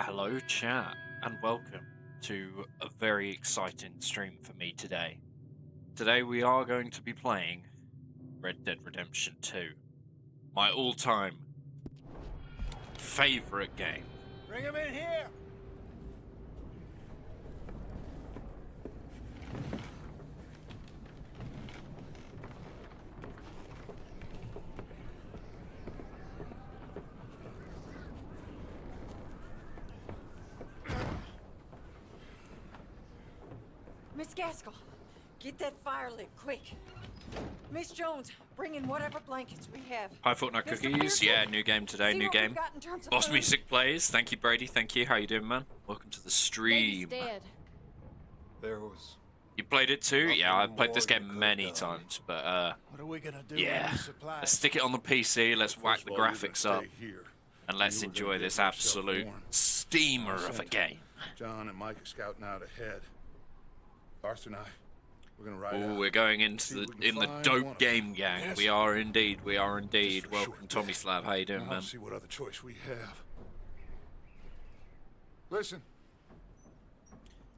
Hello, chat, and welcome to a very exciting stream for me today. Today we are going to be playing Red Dead Redemption 2, my all-time favorite game. Bring him in here! Miss Gaskell, get that fire lit, quick. Miss Jones, bring in whatever blankets we have. Hi, Fortnite Mr. Cookies. Pearson, Yeah, new game today, see new what we've game. got in terms of Boss food? Music plays. Thank you, Brady. Thank you. How you doing, man? Welcome to the Baby's stream. dead. There was... You played it too? Yeah, I've played this more game you many could've done. times, but What are we gonna do yeah. with these supplies? Let's stick it on the PC. Let's whack First the of all, you're graphics gonna up, stay here. and let's You were gonna enjoy get this yourself absolute warm. steamer of a Sent game. John and Mike are scouting out ahead. Arthur and I, we're gonna ride Oh, out. we're going into See the if we can in the find one dope of game them. gang. Yes. We are indeed. We are indeed. Just for Welcome, sure Tommy bet. Slab. How you doing, Now, man? see what other choice we have. Listen.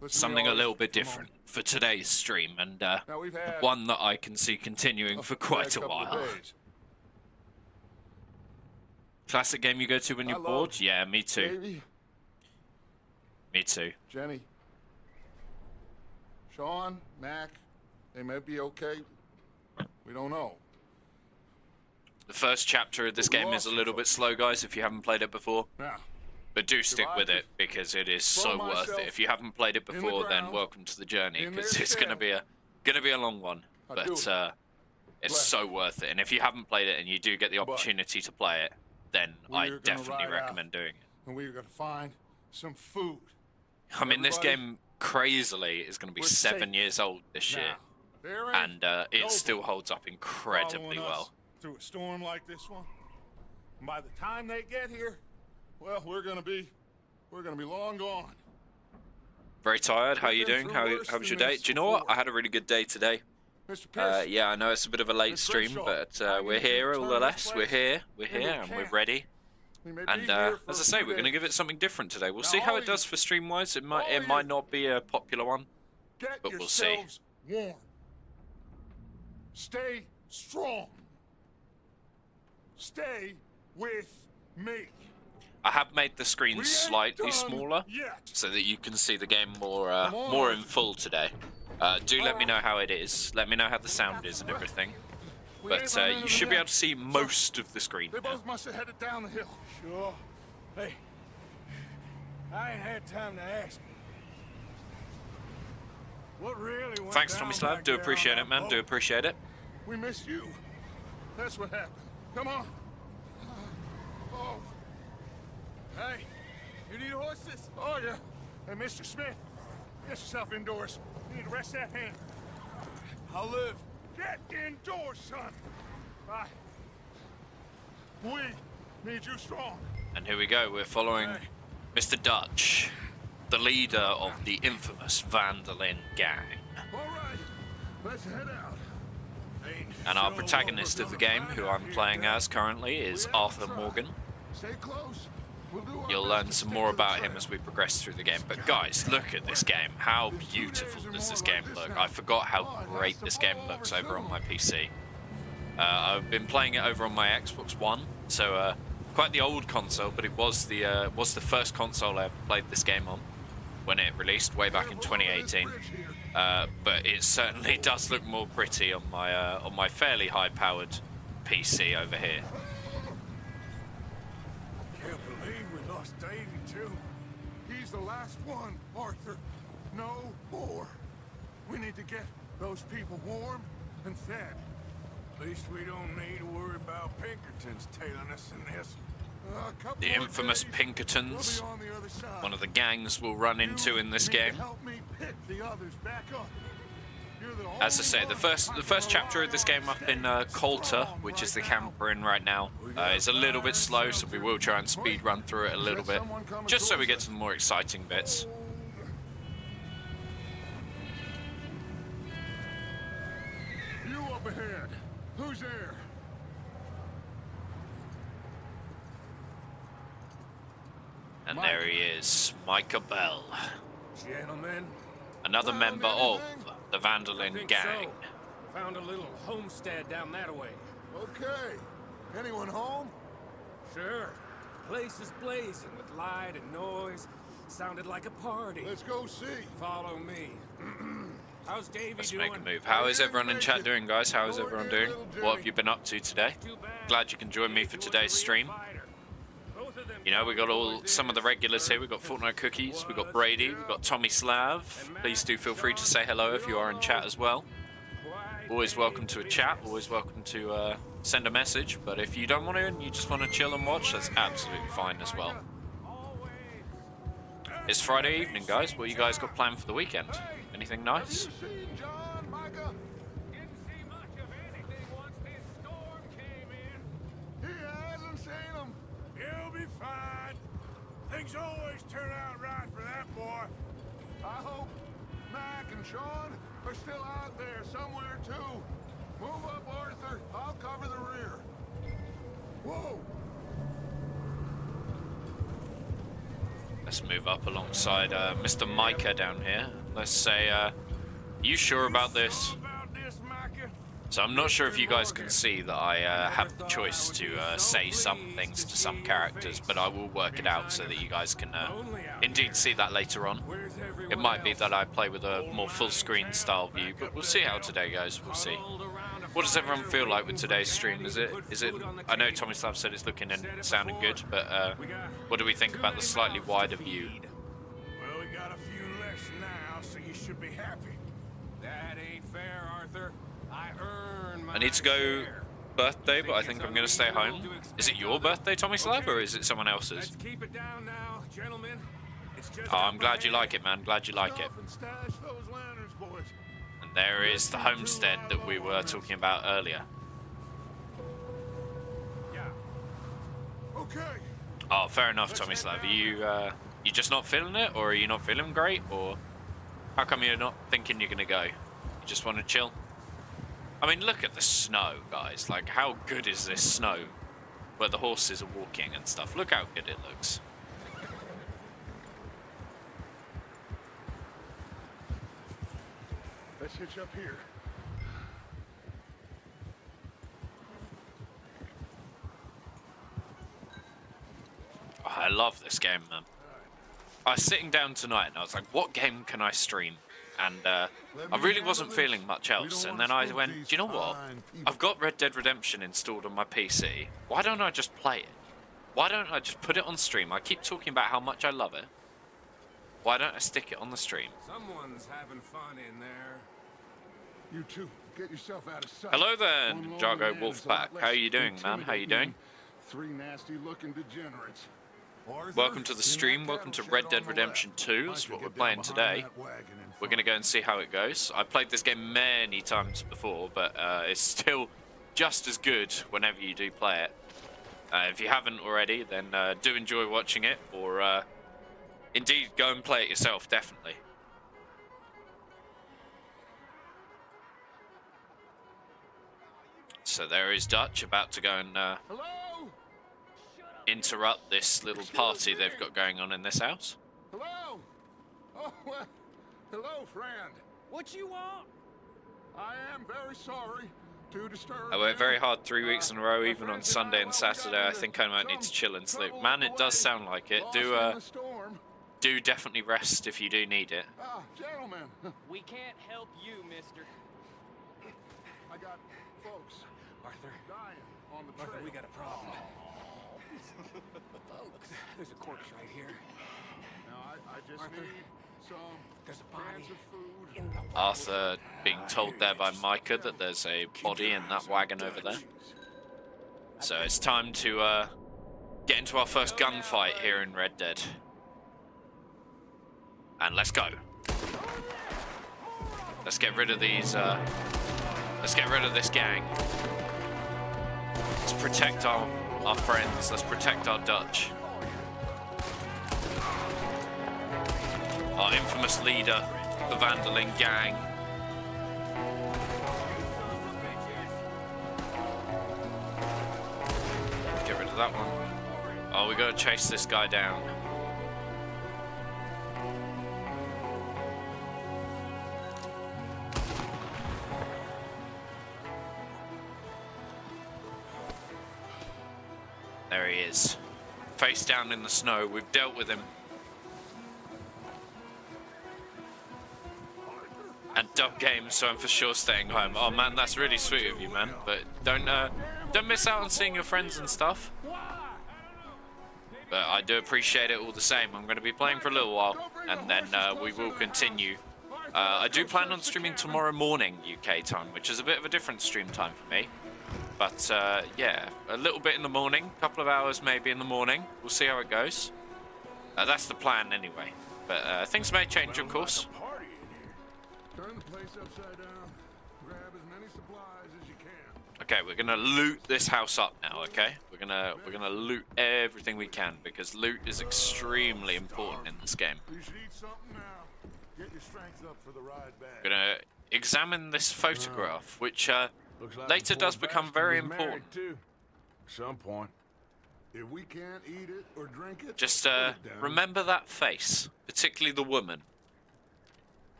Listen to Something me, a all little you. bit Come on. different for today's stream, and Now we've had one that I can see continuing for quite a couple of while. days. Classic game you go to when I you're love bored? Yeah, me too. Davey, Me too. Jenny, Sean, Mac, they may be okay. We don't know. The first chapter of this But we game is lost a some little bit folks. slow, guys, if you haven't played it before. Now, But do stick If I with could it, because it is throw so worth myself it. If you haven't played it in the before, then ground, welcome to the journey, in because their it's gonna stead, be a long one. I'd But do it. it's Bless so worth it. And if you haven't played it and you do get the opportunity to play it, then I We're gonna definitely ride out. recommend doing it. and we're gonna find some food. I mean, this Everybody, game crazily is going to be we're 7 safe years old this year, Now, there ain't and it nobody still holds up incredibly following us well. through a storm like this one. And by the time they get here, well, we're gonna be long gone. Very tired. How We've you been doing? through How worse was your than day? this Do you know what? before. I had a really good day today. Mr. Pierce, Yeah, I know it's a bit of a late Miss stream, Crenshaw, but I we're need you to here turn nonetheless. this We're place here, into a and we're camp. ready. we may And be here for as I a say, few we're going to days. give it something different today. We'll Now, see how all it does you- for stream-wise. It all might you- not be a popular one. Get but we'll see. yourselves warm. Stay strong. Stay with me. I have made the screen We ain't slightly done smaller yet. so that you can see the game more Come on. more in full today. Do let me know how it is. Let me know how the sound is and everything. We But ain't run you into should them be yet. able to see most of the screen They now. both must have headed down the hill. Sure. Hey, I ain't had time to ask. What really went Thanks, down Tommy Slav. back Do there appreciate on it, man. that Do boat? appreciate it. We missed you. That's what happened. Come on. Oh. Hey, you need horses? Oh, yeah. Hey, Mr. Smith, get yourself indoors. You need to rest that hand. I'll live. Get indoors, son. Bye. We need you strong. And here we go. We're following Hey. Mr. Dutch, the leader of the infamous Vandalin gang. All right, let's head out. And our Sure protagonist what of the we're game, gonna who find I'm out here, playing Dad. as currently, is We have to Arthur try. Morgan. Stay close. We'll do our You'll best learn to some stick more to the about him trail. as we progress through the game. But guys, look at this game. How beautiful does this game look? I forgot how great this game looks over on my PC. I've been playing it over on my Xbox One, so quite the old console, but it was the first console I ever played this game on when it released way back in 2018. But it certainly does look more pretty on my fairly high-powered PC over here. Can't believe we lost Davy too. He's the last one, Arthur. No more. We need to get those people warm and fed. At least we don't need to worry about Pinkertons tailing us in this. A couple The more infamous days, Pinkertons, we'll be on the other side. one of the gangs we'll run into You in this need to game. help me pick the others back up. You're the As I only say, the one first I the can first chapter rely of this on. game up in Stay Coulter, strong which is the right camp we're in right now, is a little bit slow, so we will try and speed run through it a little bit, just so we get to the more exciting bits. You up ahead. Who's there? And there he is, Micah Bell. Gentlemen. Another member of the I Vandalin think gang. so. Found a little homestead down that way. Okay. Anyone home? Sure. Place is blazing with light and noise. Sounded like a party. Let's go see. Follow me. How's Davey Let's doing? make a move. How is everyone in chat doing, guys? How is everyone doing? What have you been up to today? Glad you can join me for today's stream. You know, we got some of the regulars here. We got Fortnite Cookies, we got Brady, we got Tommy Slav. Please do feel free to say hello if you are in chat as well. Always welcome to a chat. Always welcome to send a message. But if you don't want to and you just want to chill and watch, that's absolutely fine as well. It's Friday evening, guys. What you guys got planned for the weekend? Anything nice? Have you seen John, Micah? Didn't see much of anything once this storm came in. He hasn't seen him. He'll be fine. Things always turn out right for that boy. I hope Mac and Sean are still out there somewhere too. Move up, Arthur. I'll cover the rear. Whoa! Let's move up alongside Mr. Micah down here. Let's say, you sure about this? About this, Micah? So I'm not sure if you guys can see that I have the choice to say some things to some characters, but I will work it out so that you guys can indeed see that later on. It might be that I play with a more full screen style view, but we'll see how today goes, we'll see. What does everyone feel like with today's stream? Is it? I know Tommy Slav said it's looking and sounding good, but what do we think about the slightly wider view? Well, we got a few less now, so you should be happy. That ain't fair, Arthur. I earn my I need to go birthday, but I think I'm going to stay home. Is it your birthday, Tommy Slav, or is it someone else's? Let's keep it down now, gentlemen. It's just Oh, I'm glad you like it, man. Glad you like it. Stop and stash those lanterns, boys. And there is the homestead that we were talking about earlier. Yeah. Okay. Oh, fair enough, Tommy Slav. Are you just not feeling it, or are you not feeling great, or how come you're not thinking you're gonna go? You just want to chill? I mean, look at the snow, guys. Like, how good is this snow where the horses are walking and stuff? Look how good it looks. Let's hitch up here. Oh, I love this game, man. I was sitting down tonight and I was like, what game can I stream? And I really wasn't feeling much else. And then I went, do you know what? I've got Red Dead Redemption installed on my PC. Why don't I just play it? Why don't I just put it on stream? I keep talking about how much I love it. Why don't I stick it on the stream? Someone's having fun in there. You two, get yourself out of sight. Hello there, One lone Jago man is a lot Wolfpack. How less you doing, man? How you doing? Three nasty-looking degenerates. Arthur, Welcome to the stream. in that Welcome to cattle Red shed Dead on the Redemption left. 2. I That's could what we're get playing down today. behind that wagon in We're going to go and see how it goes. I played this game many times before, but it's still just as good whenever you do play it. If you haven't already, then do enjoy watching it, or indeed go and play it yourself, definitely. So there is Dutch about to go and Hello? interrupt this little party they've got going on in this house. Hello? Oh, well, hello, friend. What you want? I am very sorry to disturb I worked you. very hard 3 weeks in a row, My even on friends and Sunday I, and well, we got Saturday. I into think I might need to some chill and sleep. trouble Man, on it the does way. sound like it. Lost in the storm. Do definitely rest if you do need it. Ah, gentlemen, We can't help you, mister. I got folks Arthur, dying on the trail. Arthur, we got a problem. Folks, there's a corpse right here. Now, I just Arthur, need some there's a body cans of food. in the Arthur being told there by Micah that there's a body in that wagon over there. So it's time to get into our first gunfight here in Red Dead. And let's go. Let's get rid of these, let's get rid of this gang. Let's protect our friends. Let's protect our Dutch. Our infamous leader, the Vandalin gang. Get rid of that one. Oh, we gotta chase this guy down. There he is. Face down in the snow. We've dealt with him. And dub games, so I'm for sure staying home. Oh man, that's really sweet of you, man. But don't miss out on seeing your friends and stuff. But I do appreciate it all the same. I'm going to be playing for a little while, and then we will continue. I do plan on streaming tomorrow morning UK time, which is a bit of a different stream time for me. But yeah, a little bit in the morning, a couple of hours maybe in the morning. We'll see how it goes. That's the plan anyway. But things may change, of course. Turn the place upside down. Grab as many supplies as you can. Okay, we're gonna loot this house up now. Okay, we're gonna loot everything we can because loot is extremely important in this game. You should eat something now. Get your strength up for the ride back. We're gonna examine this photograph, which Looks like later the does poor become bastard very was married, important. too. At some point. If we can't eat it or drink it, Just put it down. remember that face, particularly the woman,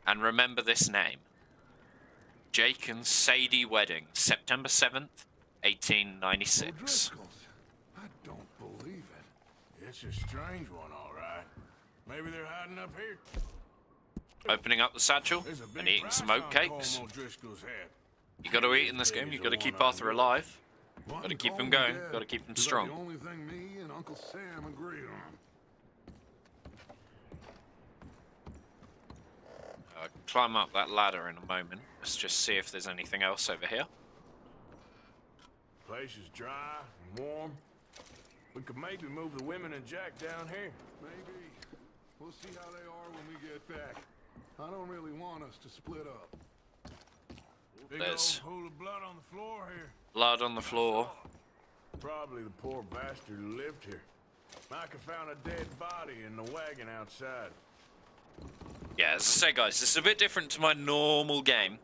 and remember this name: Jake and Sadie wedding, September 7th, 1896. O'Driscoll's. I don't believe it. It's a strange one, all right. Maybe they're hiding up here. Opening up the satchel There's a big and eating price some on oatcakes. Colm O'Driscoll's head. You got to eat in this game. You got to keep Arthur alive. Got to keep him going. Got to keep him It's like strong. the only thing me and Uncle Sam agree on. Climb up that ladder in a moment. Let's just see if there's anything else over here. Place is dry and warm. We could maybe move the women and Jack down here. Maybe. We'll see how they are when we get back. I don't really want us to split up. Big There's old pool of blood on the floor here. blood on the floor. Probably the poor bastard who lived here. Micah found a dead body in the wagon outside. Yeah, as I say, guys, this is a bit different to my normal game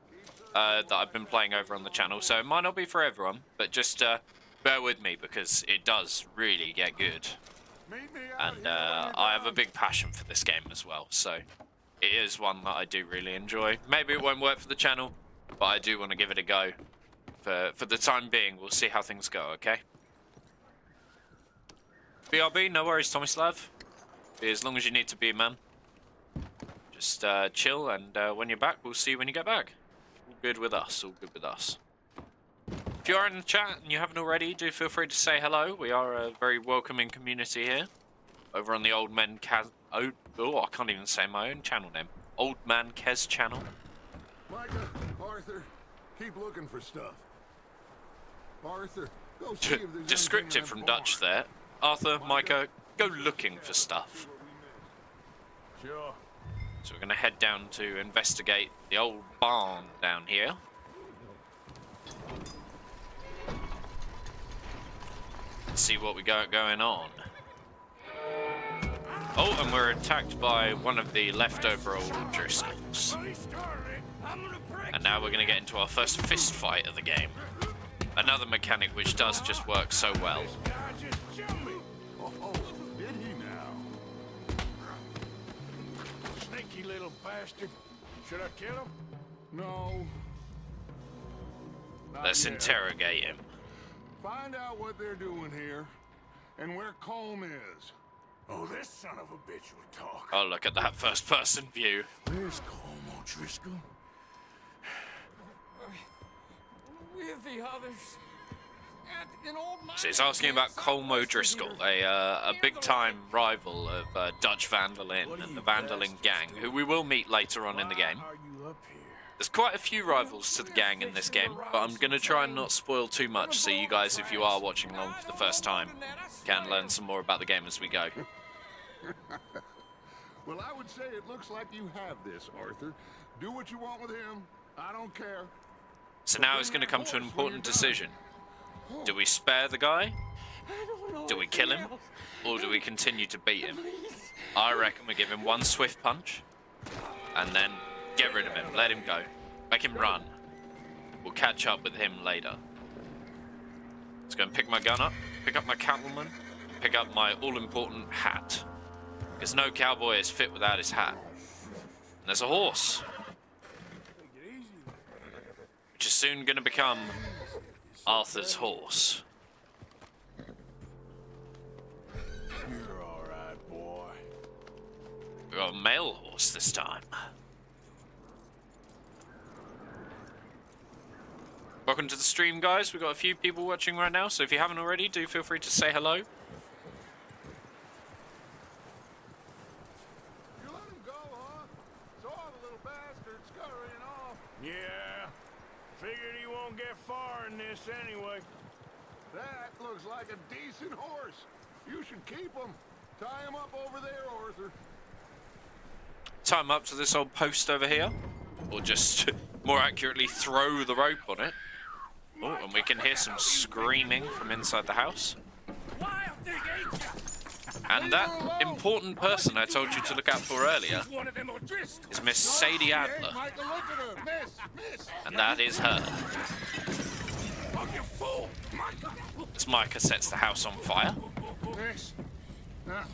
that I've been playing over on the channel, so it might not be for everyone, but just bear with me because it does really get good. Meet me out And here when you're I have a done. big passion for this game as well, so it is one that I do really enjoy. Maybe it won't work for the channel, but I do want to give it a go. For the time being, we'll see how things go, okay? BRB, no worries, Tomislav. Be as long as you need to be, man. Just chill, and when you're back, we'll see you when you get back. All good with us, all good with us. If you are in the chat and you haven't already, do feel free to say hello. We are a very welcoming community here. Over on the Old Man Kez... Oh, I can't even say my own channel name. Old Man Kez channel. Micah, Arthur, keep looking for stuff. Arthur, go see if there's Descriptive anything from in that Dutch barn. there. Arthur, Micah, go looking for stuff. Sure. So we're going to head down to investigate the old barn down here. See what we got going on. Oh, and we're attacked by one of the leftover old Driscolls. And now we're going to get into our first fist fight of the game. Another mechanic which does just work so well. This guy just jumped me. Oh, did he now? Sneaky little bastard. Should I kill him? No. Not Let's yet. interrogate him. Find out what they're doing here and where Colm is. Oh, this son of a bitch will talk. Oh, look at that first person view. Where's Colm O'Driscoll? With the others. At an old So he's asking about Colm O'Driscoll, a big-time rival of Dutch Vandalin and the Vandalin gang, who we will meet later on in the game. Why are you up here? There's quite a few rivals to the gang in this game, but I'm going to try and not spoil too much so you guys, if you are watching along for the first time, can learn some more about the game as we go. Well, I would say it looks like you have this, Arthur. Do what you want with him. I don't care. So now it's going to come to an important decision. Do we spare the guy? Do we kill him? Or do we continue to beat him? I reckon we give him one swift punch, and then get rid of him, let him go, make him run. We'll catch up with him later. Let's go and pick my gun up, pick up my cattleman, pick up my all-important hat. Because no cowboy is fit without his hat. And there's a horse, which is soon going to become Arthur's horse. got a male horse this time. Welcome to the stream, guys. We've got a few people watching right now, so if you haven't already, do feel free to say hello. You let him go, huh? Saw the little bastard scurrying off. Yeah. Figured he won't get far in this anyway. That looks like a decent horse. You should keep him. Tie him up over there, Arthur. Tie him up to this old post over here. Or just, more accurately, throw the rope on it. Oh, and we can hear some screaming from inside the house. And that important person I told you to look out for earlier is Miss Sadie Adler. Hey, Michael, look at her. Miss. And that is her. Oh, you fool. As Micah sets the house on fire. Miss, now,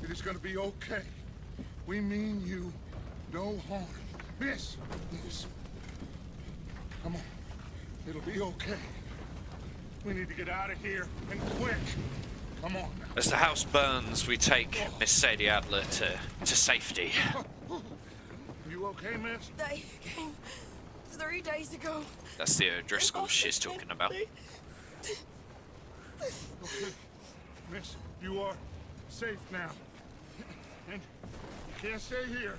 it is going to be okay. We mean you no harm. Miss. Come on. It'll be okay. We need to get out of here, and quick. Come on now. As the house burns, we take Miss Sadie Adler to safety. You okay, miss? They came 3 days ago. That's the O'Driscoll she's talking about. Okay. Miss, you are safe now. And you can't stay here.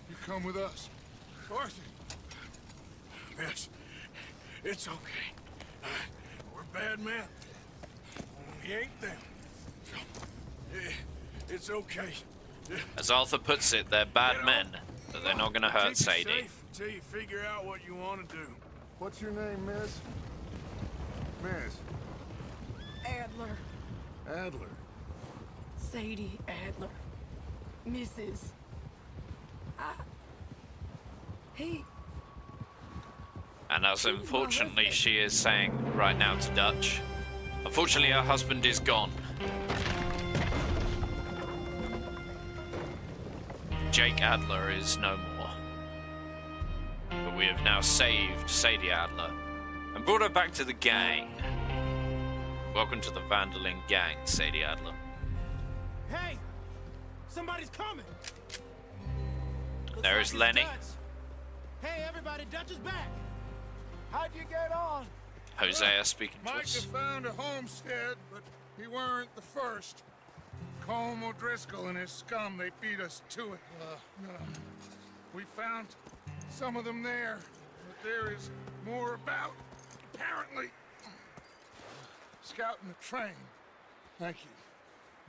You come with us. Arthur. Miss, it's okay. We're bad men. We ain't them. It's okay. As Arthur puts it, they're bad men, but they're not gonna hurt Keep you Sadie. safe until you figure out what you want to do. What's your name, miss? Miss Adler. Adler. Sadie Adler. Mrs. He... And as unfortunately she is saying right now to Dutch, unfortunately her husband is gone. Jake Adler is no more. But we have now saved Sadie Adler and brought her back to the gang. Welcome to the Vanderlyn gang, Sadie Adler. Hey! Somebody's coming! There is Lenny. Hey, everybody, Dutch is back! How'd you get on? Hosea speaking to Micah us. found a homestead, but he weren't the first. Colm O'Driscoll and his scum, they beat us to it. We found some of them there, but there is more about, apparently. Scouting the train. Thank you.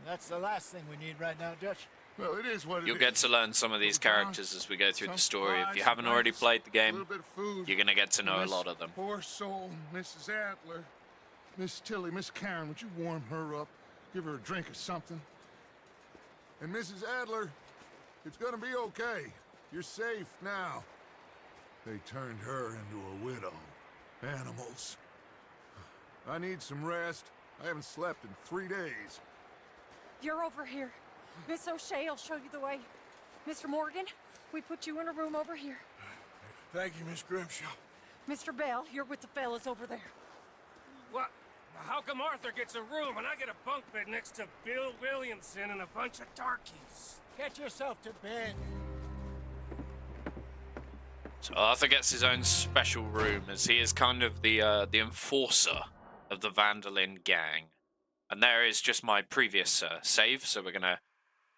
That's the last thing we need right now, Dutch. Well, it is what it is. You'll get to learn some of these characters as we go through the story. If you haven't already played the game, you're going to get to know a lot of them. Poor soul, Mrs. Adler. Miss Tilly, Miss Karen, would you warm her up? Give her a drink or something? And Mrs. Adler, it's gonna be okay. You're safe now. They turned her into a widow. Animals. I need some rest. I haven't slept in 3 days. You're over here. Miss O'Shea will show you the way. Mr. Morgan, we put you in a room over here. Thank you, Miss Grimshaw. Mr. Bell, you're with the fellas over there. What? How come Arthur gets a room and I get a bunk bed next to Bill Williamson and a bunch of darkies? Get yourself to bed. So Arthur gets his own special room as he is kind of the enforcer of the Vanderlyn gang. And there is just my previous save, so we're going to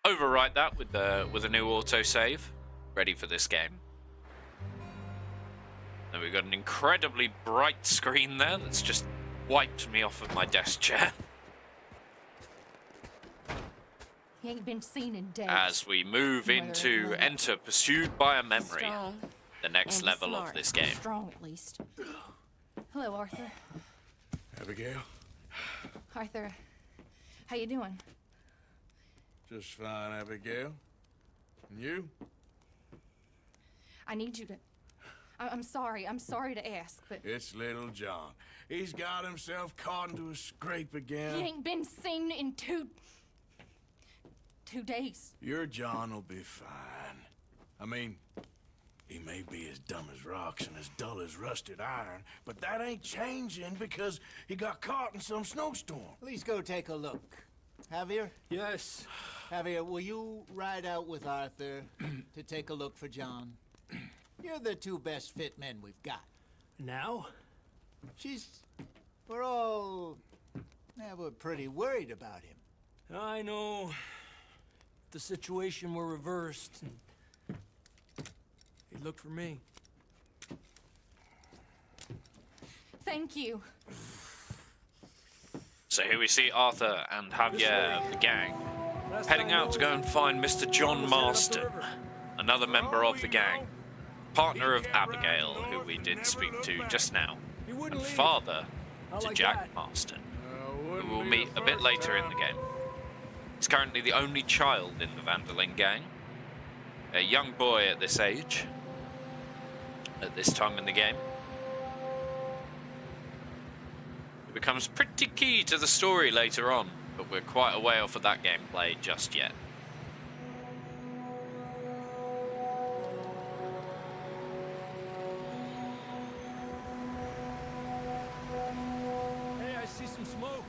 overwrite that with a new autosave, ready for this game. And we've got an incredibly bright screen there that's just wiped me off of my desk chair. He ain't been seen in days. As we move into enter Pursued by a Memory, Strong the next and level smart. of this game. Strong, at least. Hello, Arthur. Abigail? Arthur, how you doing? Just fine, Abigail. And you? I need you to... I'm sorry to ask, but... It's little John. He's got himself caught into a scrape again. He ain't been seen in two days. Your John will be fine. I mean, he may be as dumb as rocks and as dull as rusted iron, but that ain't changing because he got caught in some snowstorm. Please go take a look. Javier? Yes. Javier, will you ride out with Arthur to take a look for John? You're the two best fit men we've got. Now? We're pretty worried about him. I know. If the situation were reversed, he'd look for me. Thank you. So here we see Arthur and Javier of the gang heading out to go and find Mr. John Marston, another member of the gang, partner of Abigail, who we did speak to just now, and father to Jack Marston, who we'll meet a bit later in the game. He's currently the only child in the Van der Linde gang, a young boy at this age, at this time in the game. It becomes pretty key to the story later on, but we're quite a way off of that gameplay just yet. Hey, I see some smoke.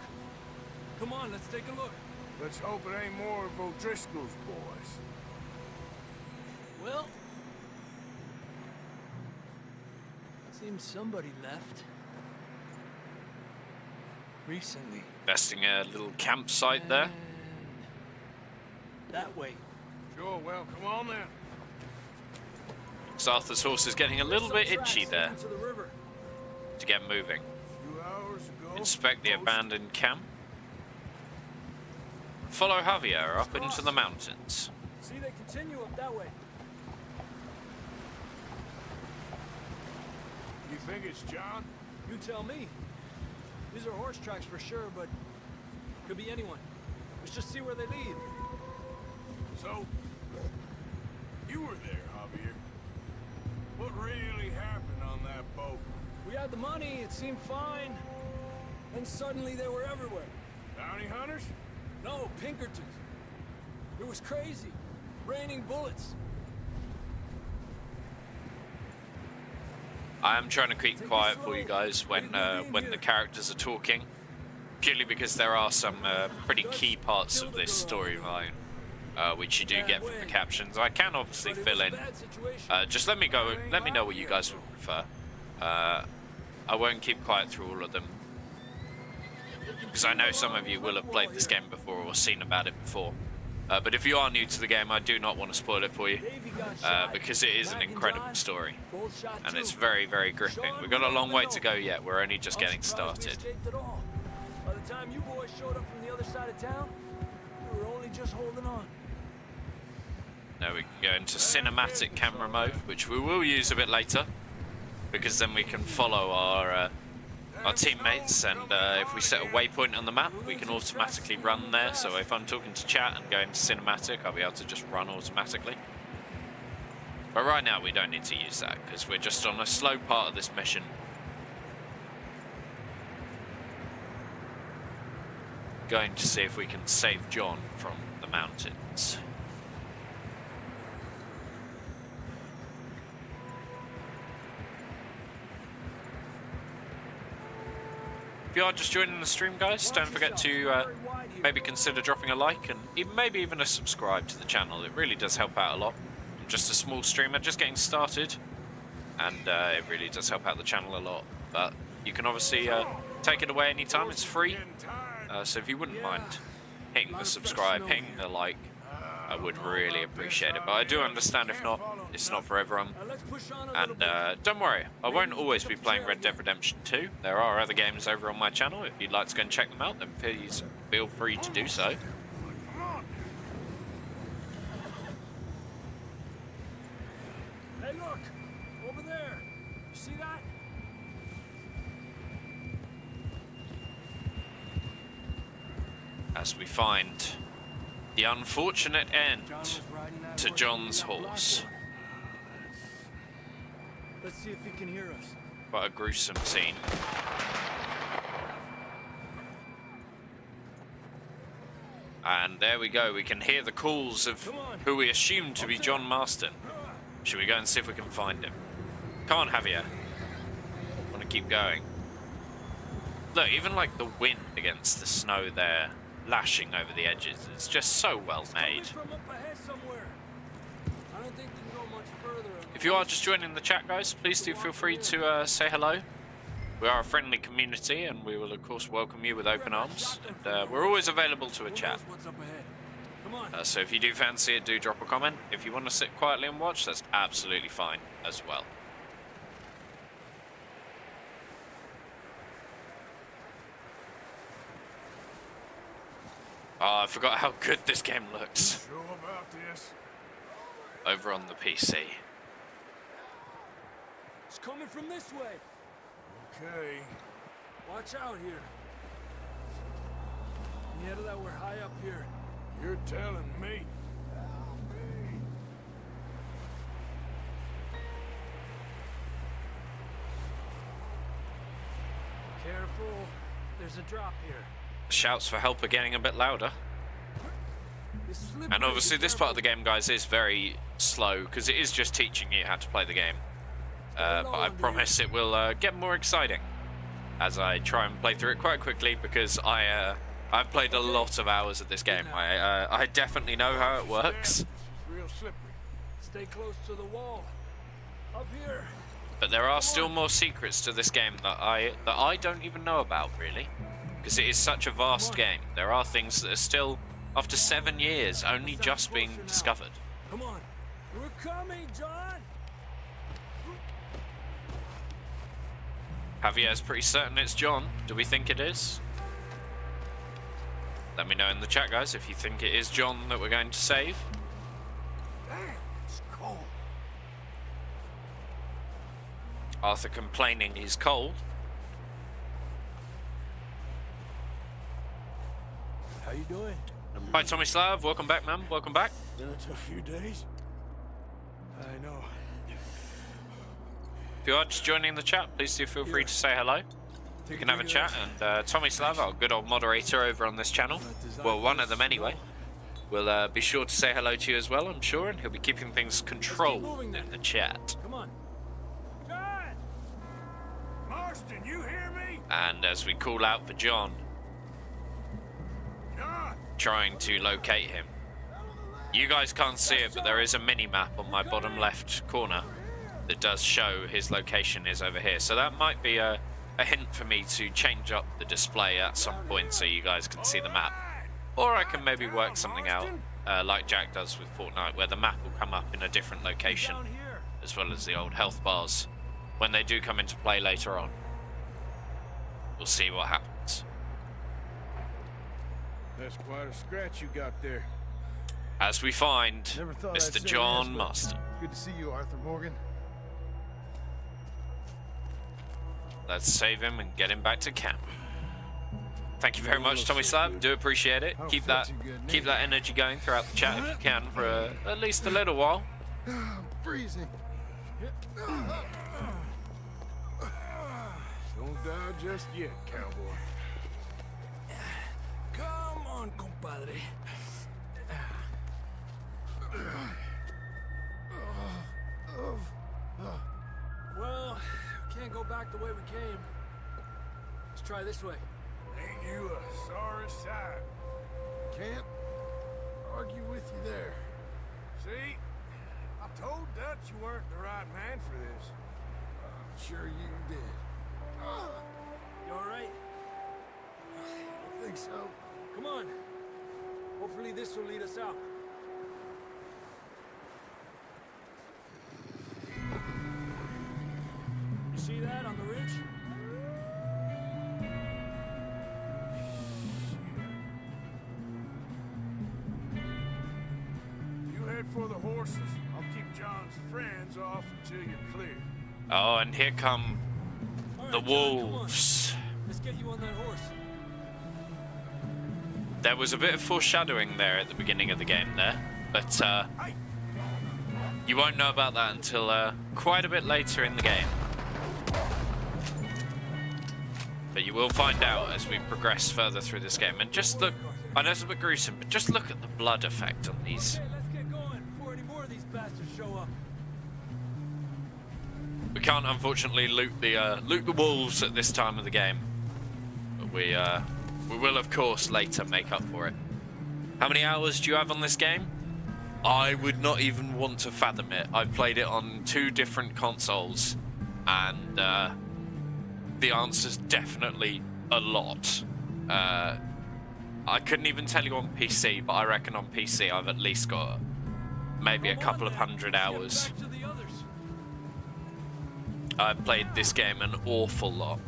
Come on, let's take a look. Let's hope it ain't more of O'Driscoll's boys. Well, seems somebody left. Recently. Investing a little campsite there. That way. Sure, well, come on then. So Arthur's horse is getting a little bit itchy there To the river. to get moving. 2 hours ago. Inspect the abandoned camp. Follow Javier up into the mountains. See, they continue up that way. You think it's John? You tell me. These are horse tracks for sure, but could be anyone. Let's just see where they lead. So, you were there, Javier. What really happened on that boat? We had the money, it seemed fine. Then suddenly they were everywhere. Bounty hunters? No, Pinkertons. It was crazy. Raining bullets. I am trying to keep quiet for you guys when the characters are talking, purely because there are some pretty key parts of this storyline which you do get from the captions. I can obviously fill in. Just let me know what you guys would prefer. I won't keep quiet through all of them, because I know some of you will have played this game before or seen about it before. But if you are new to the game, I do not want to spoil it for you, because it is an incredible story, and it's very, very gripping. We've got a long way to go yet. We're only just getting started. By the time you boys showed up from the other side of town, we were only just holding on. Now we can go into cinematic camera mode, which we will use a bit later, because then we can follow our teammates, and if we set a waypoint on the map, we can automatically run there. So if I'm talking to chat and going to cinematic, I'll be able to just run automatically. But right now we don't need to use that, because we're just on a slow part of this mission. Going to see if we can save John from the mountains. If you are just joining the stream, guys, don't forget to maybe consider dropping a like and maybe even a subscribe to the channel. It really does help out a lot. I'm just a small streamer, just getting started, and it really does help out the channel a lot. But you can obviously take it away anytime. It's free, so if you wouldn't mind hitting the subscribe, hitting the like, I would really appreciate it. But I do understand if not, it's not for everyone. And don't worry, I won't always be playing Red Dead Redemption 2. There are other games over on my channel. If you'd like to go and check them out, then please feel free to do so. Hey, look! Over there! You see that? As we find the unfortunate end to John's horse. Let's see if he can hear us. Quite a gruesome scene. And there we go, we can hear the calls of who we assume to be John Marston. Should we go and see if we can find him? Come on, Javier. I want to keep going. Look, even like the wind against the snow there lashing over the edges. It's just so well made. From up ahead somewhere. I don't think we can go much further. If you are just joining the chat, guys, please do feel free to say hello. We are a friendly community, and we will, of course, welcome you with open arms. And we're always available to a chat. What's up ahead? Come on. So if you do fancy it, do drop a comment. If you want to sit quietly and watch, that's absolutely fine as well. Oh, I forgot how good this game looks Sure about this? over on the PC. It's coming from this way. Okay. Watch out here. Yeah, that we're high up here. You're telling me. Careful. There's a drop here. Shouts for help are getting a bit louder. It's slippery. And obviously Be this part of the game, guys, is very slow because it is just teaching you how to play the game. But I promise it will get more exciting as I try and play through it quite quickly because I've played a lot of hours of this game. I definitely know how it works. This is real slippery. Stay close to the wall. Up here. But there are still more secrets to this game that I don't even know about, really. Because it is such a vast game. There are things that are still, after 7 years, only just being discovered. Come on. We're coming, John. Javier's pretty certain it's John. Do we think it is? Let me know in the chat, guys, if you think it is John that we're going to save. Damn, it's cold. Arthur complaining he's cold. How you doing? Hi, Tommy Slav. Welcome back, man. Welcome back. Been a tough few days. I know. If you are just joining the chat, please do feel free to say hello. We can have a chat, and Tommy Slav, our good old moderator over on this channel, well, one of them anyway, will be sure to say hello to you as well, I'm sure, and he'll be keeping things controlled in the chat. Come on. John! Marston, you hear me? And as we call out for John, John! trying to locate him. You guys can't see it, but there is a mini-map on my bottom left corner that does show his location is over here. So that might be a hint for me to change up the display at some point so you guys can see the map. Or I can maybe work something out, like Jack does with Fortnite, where the map will come up in a different location, as well as the old health bars, when they do come into play later on. We'll see what happens. That's quite a scratch you got there. As we find Never thought I'd Mr. say John this, but Marston. Good to see you, Arthur Morgan. Let's save him and get him back to camp. Thank you very much, Tommy Slab. Do appreciate it. Keep that energy going throughout the chat if you can for at least a little while. I'm freezing. Don't die just yet, cowboy. Come on, compadre. Well, can't go back the way we came. Let's try this way. Ain't you a sorry sight? Can't argue with you there. See? I told Dutch you weren't the right man for this. I'm sure you did. You alright? I think so. Come on. Hopefully this will lead us out. You see that on the ridge? You head for the horses. I'll keep John's friends off until you're clear. Oh, and here come All the right, John, come on. wolves. Let's get you on that horse. There was a bit of foreshadowing there at the beginning of the game there, but you won't know about that until quite a bit later in the game. But you will find out as we progress further through this game. And just look, I know it's a bit gruesome, but just look at the blood effect on these. Okay, let's get going before any more of these bastards show up. We can't unfortunately loot the wolves at this time of the game, but we we will, of course, later make up for it. How many hours do you have on this game? I would not even want to fathom it. I've played it on 2 different consoles, and the answer's definitely a lot. I couldn't even tell you on PC, but I reckon on PC I've at least got maybe a couple of 100 hours. I've played this game an awful lot.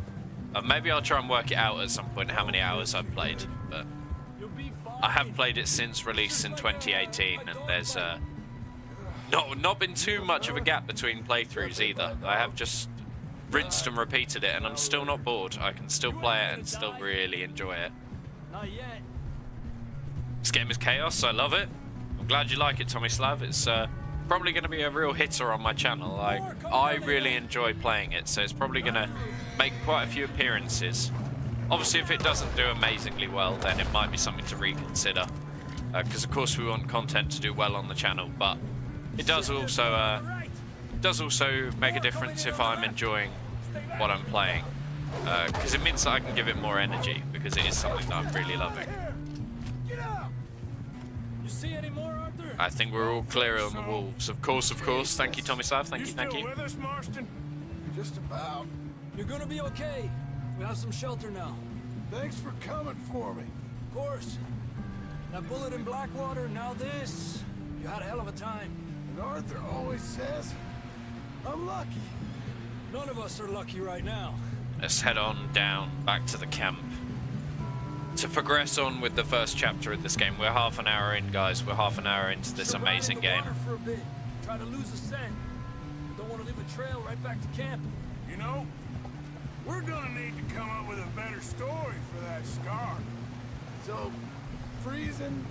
Maybe I'll try and work it out at some point how many hours I've played, but I have played it since release in 2018, and there's not been too much of a gap between playthroughs either. I have just rinsed and repeated it, and I'm still not bored. I can still play it and still really enjoy it. Not yet. This game is chaos. I love it. I'm glad you like it, Tomislav. It's probably going to be a real hitter on my channel. I really enjoy playing it, so it's probably going to make quite a few appearances. Obviously, if it doesn't do amazingly well, then it might be something to reconsider. Because of course we want content to do well on the channel, but it does also make a difference if I'm enjoying what I'm playing. Because it means that I can give it more energy, because it is something that I'm really loving. You see any more, Arthur? I think we're all clear on the wolves. Of course. Thank you, Tomislav. Thank you. Still with us, Marston? Just about. You're gonna be okay. We have some shelter now. Thanks for coming for me. Of course. That bullet in Blackwater, now this. You had a hell of a time. And Arthur always says, I'm lucky. None of us are lucky right now. Let's head on down back to the camp to progress on with the first chapter of this game. We're half an hour in, guys. We're half an hour into this amazing game. For a bit. Try to lose a scent. Don't want to leave a trail right back to camp. You know, we're gonna need to come up with a better story for that scar. So, freezing,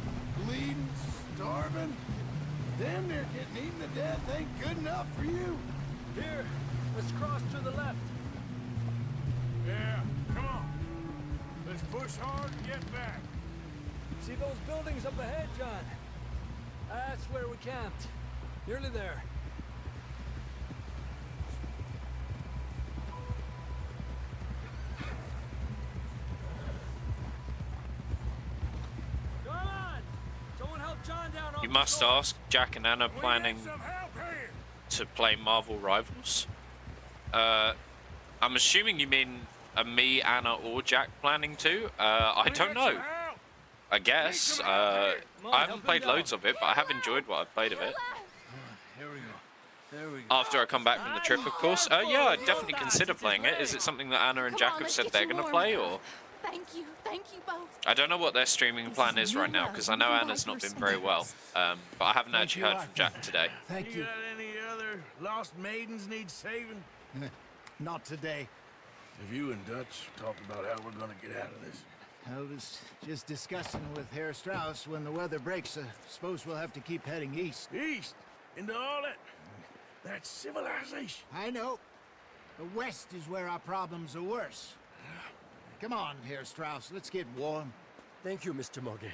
bleeding, starving, damn near getting eaten to death ain't good enough for you. Here, let's cross to the left. Yeah, come on. Let's push hard and get back. See those buildings up ahead, John? That's where we camped. Nearly there. Come on! Someone help John down on You must ask, Jack and Anna planning Some help here. to play Marvel Rivals? I'm assuming you mean me, Anna, or Jack planning to? I don't know. I guess. I haven't played loads of it, but I have enjoyed what I've played of it. Here we go. There we go. After I come back from the trip, of course. Yeah, I'd definitely consider playing it. Is it something that Anna and Jack have said they're going to play, or? Thank you both. I don't know what their streaming plan is right now, because I know Anna's not been very well. But I haven't actually heard from Jack today. Thank You you. got any other lost maidens need saving? Not today. Have you and Dutch talked about how we're gonna get out of this? I was just discussing with Herr Strauss when the weather breaks. I suppose we'll have to keep heading east. East? Into all that civilization? I know. The west is where our problems are worse. Come on, Herr Strauss, let's get warm. Thank you, Mr. Morgan.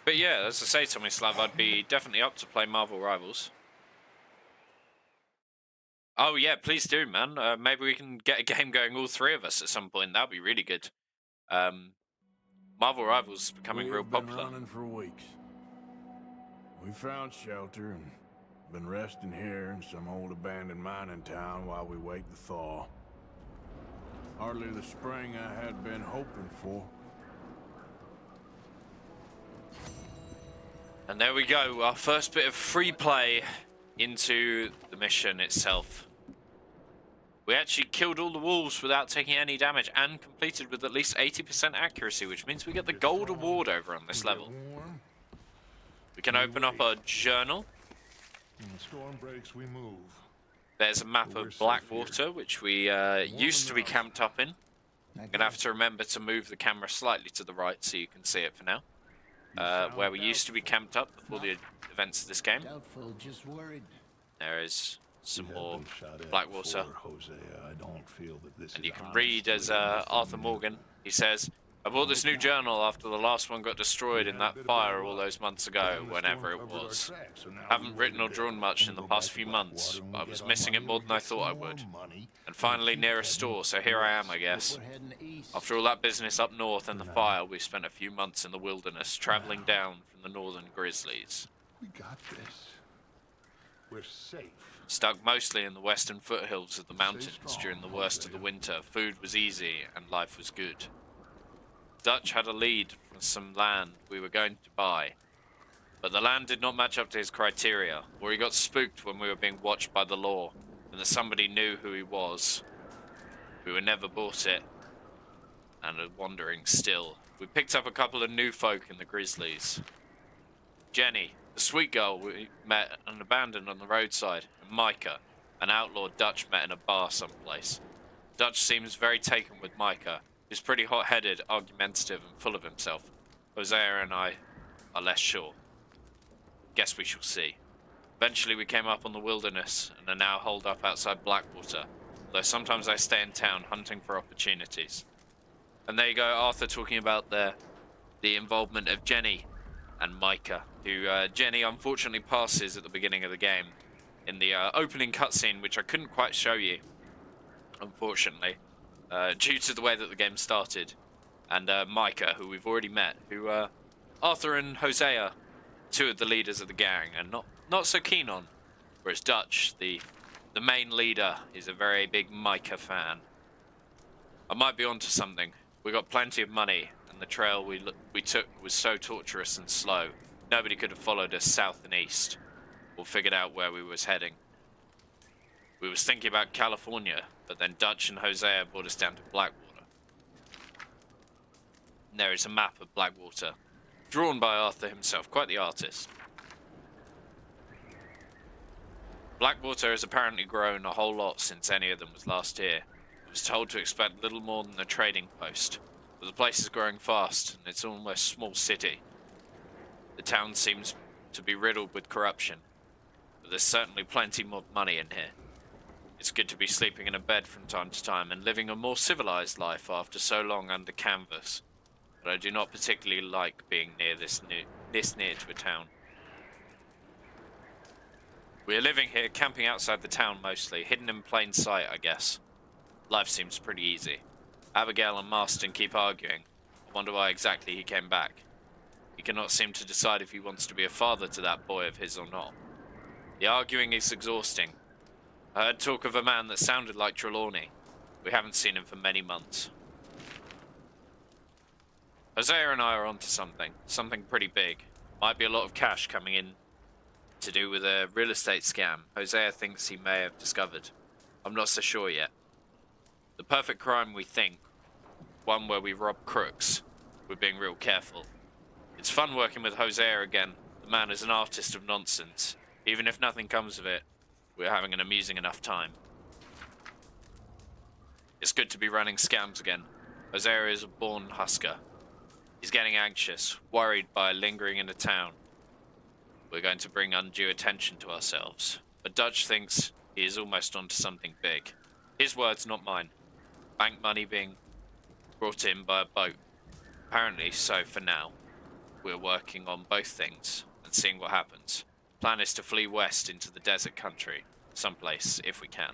But yeah, as I say, Tomislav, I'd be definitely up to play Marvel Rivals. Oh yeah, please do, man. Maybe we can get a game going, all 3 of us, at some point. That'd be really good. Marvel Rivals is becoming real popular. We've been running for weeks. We found shelter and been resting here in some old abandoned mining town while we wait the thaw. Hardly the spring I had been hoping for. And there we go, our first bit of free play into the mission itself. We actually killed all the wolves without taking any damage and completed with at least 80% accuracy, which means we get the gold award over on this level. We can open up our journal. When the storm breaks, we move. There's a map of Blackwater, which we used to be camped up in. I'm going to have to remember to move the camera slightly to the right so you can see it for now. Where we used to be camped up before the events of this game. Doubtful, just worried. There is some more Blackwater. Hosea, I don't feel that this And you can read as Arthur Morgan, he says, I bought this new journal after the last one got destroyed in that fire all those months ago, whenever it was. Haven't written or drawn much in the past few months, but I was missing it more than I thought I would. And finally near a store, so here I am, I guess. We're heading east. After all that business up north and the fire, we spent a few months in the wilderness, traveling down from the northern grizzlies. We got this. We're safe. Stuck mostly in the western foothills of the mountains during the worst of the winter, food was easy and life was good. Dutch had a lead from some land we were going to buy, but the land did not match up to his criteria, or he got spooked when we were being watched by the law, and that somebody knew who he was. We were never bought it, and are wandering still. We picked up a couple of new folk in the Grizzlies. Jenny, the sweet girl we met and abandoned on the roadside, and Micah, an outlaw Dutch met in a bar someplace. Dutch seems very taken with Micah. He's pretty hot-headed, argumentative, and full of himself. Hosea and I are less sure. Guess we shall see. Eventually we came up on the wilderness and are now holed up outside Blackwater, though sometimes I stay in town hunting for opportunities. And there you go, Arthur talking about the involvement of Jenny and Micah, who Jenny unfortunately passes at the beginning of the game in the opening cutscene, which I couldn't quite show you, unfortunately. Due to the way that the game started, and Micah, who we've already met, who Arthur and Hosea, two of the leaders of the gang, and not so keen on, whereas Dutch, the main leader, is a very big Micah fan. I might be onto something. We got plenty of money, and the trail we took was so torturous and slow, nobody could have followed us south and east, or figured out where we was heading. We was thinking about California, but then Dutch and Hosea brought us down to Blackwater. And there is a map of Blackwater, drawn by Arthur himself, quite the artist. Blackwater has apparently grown a whole lot since any of them was last here. I was told to expect little more than a trading post, but the place is growing fast, and it's almost a small city. The town seems to be riddled with corruption, but there's certainly plenty more money in here. It's good to be sleeping in a bed from time to time and living a more civilized life after so long under canvas. But I do not particularly like being near this near to a town. We are living here, camping outside the town mostly, hidden in plain sight, I guess. Life seems pretty easy. Abigail and Marston keep arguing. I wonder why exactly he came back. He cannot seem to decide if he wants to be a father to that boy of his or not. The arguing is exhausting. I heard talk of a man that sounded like Trelawney. We haven't seen him for many months. Hosea and I are onto something pretty big. Might be a lot of cash coming in to do with a real estate scam Hosea thinks he may have discovered. I'm not so sure yet. The perfect crime, we think, one where we rob crooks. We're being real careful. It's fun working with Hosea again. The man is an artist of nonsense. Even if nothing comes of it, we're having an amusing enough time. It's good to be running scams again. Hosea is a born husker. He's getting anxious, worried by lingering in a town. We're going to bring undue attention to ourselves. But Dutch thinks he is almost onto something big. His words, not mine. Bank money being brought in by a boat. Apparently so for now. We're working on both things and seeing what happens. Plan is to flee west into the desert country, someplace, if we can.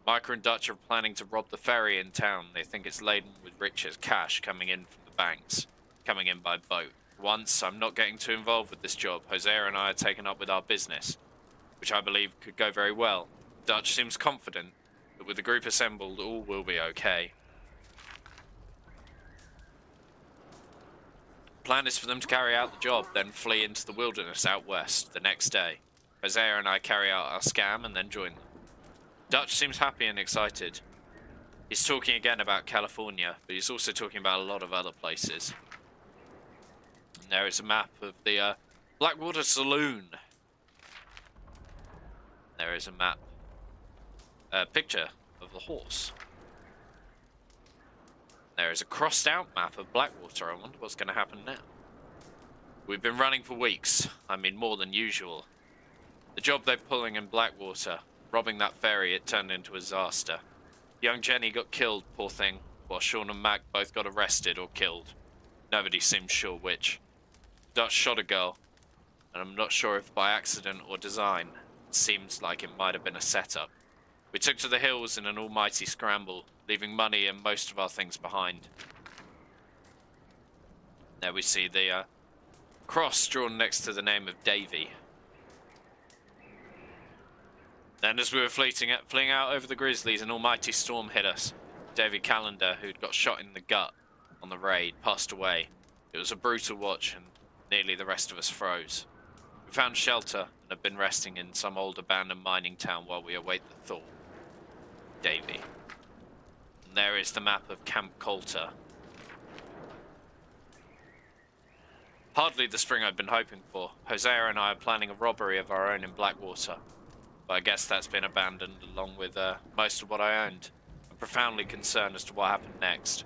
Micah and Dutch are planning to rob the ferry in town. They think it's laden with riches, cash coming in from the banks, coming in by boat. Once, I'm not getting too involved with this job. Hosea and I are taken up with our business, which I believe could go very well. Dutch seems confident that with the group assembled, all will be okay. Plan is for them to carry out the job, then flee into the wilderness out west the next day. Hosea and I carry out our scam and then join them. Dutch seems happy and excited. He's talking again about California, but he's also talking about a lot of other places. And there is a map of the Blackwater Saloon. There is a map, a picture of the horse. There is a crossed out map of Blackwater. I wonder what's going to happen now. We've been running for weeks. I mean more than usual. The job they're pulling in Blackwater, robbing that ferry, it turned into a disaster. Young Jenny got killed, poor thing. while Sean and Mac both got arrested or killed. Nobody seems sure which. Dutch shot a girl, and I'm not sure if by accident or design. It seems like it might have been a setup. We took to the hills in an almighty scramble, leaving money and most of our things behind. There we see the cross drawn next to the name of Davy. Then as we were fleeing out over the grizzlies, an almighty storm hit us. Davy Callender, who'd got shot in the gut on the raid, passed away. It was a brutal watch, and nearly the rest of us froze. We found shelter and have been resting in some old abandoned mining town while we await the thaw. Davy. And there is the map of Camp Coulter. Hardly the spring I've been hoping for. Hosea and I are planning a robbery of our own in Blackwater. But I guess that's been abandoned along with most of what I owned. I'm profoundly concerned as to what happened next.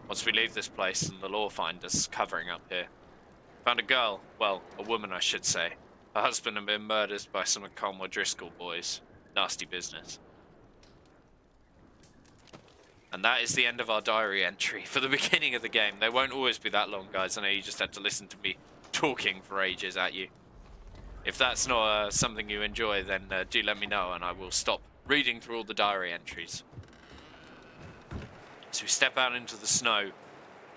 Once we leave this place and the law find us covering up here. Found a girl, well, a woman I should say. Her husband had been murdered by some of Conway Driscoll boys. Nasty business. And that is the end of our diary entry for the beginning of the game. They won't always be that long, guys. I know you just had to listen to me talking for ages at you. If that's not something you enjoy, then do let me know and I will stop reading through all the diary entries. So we step out into the snow.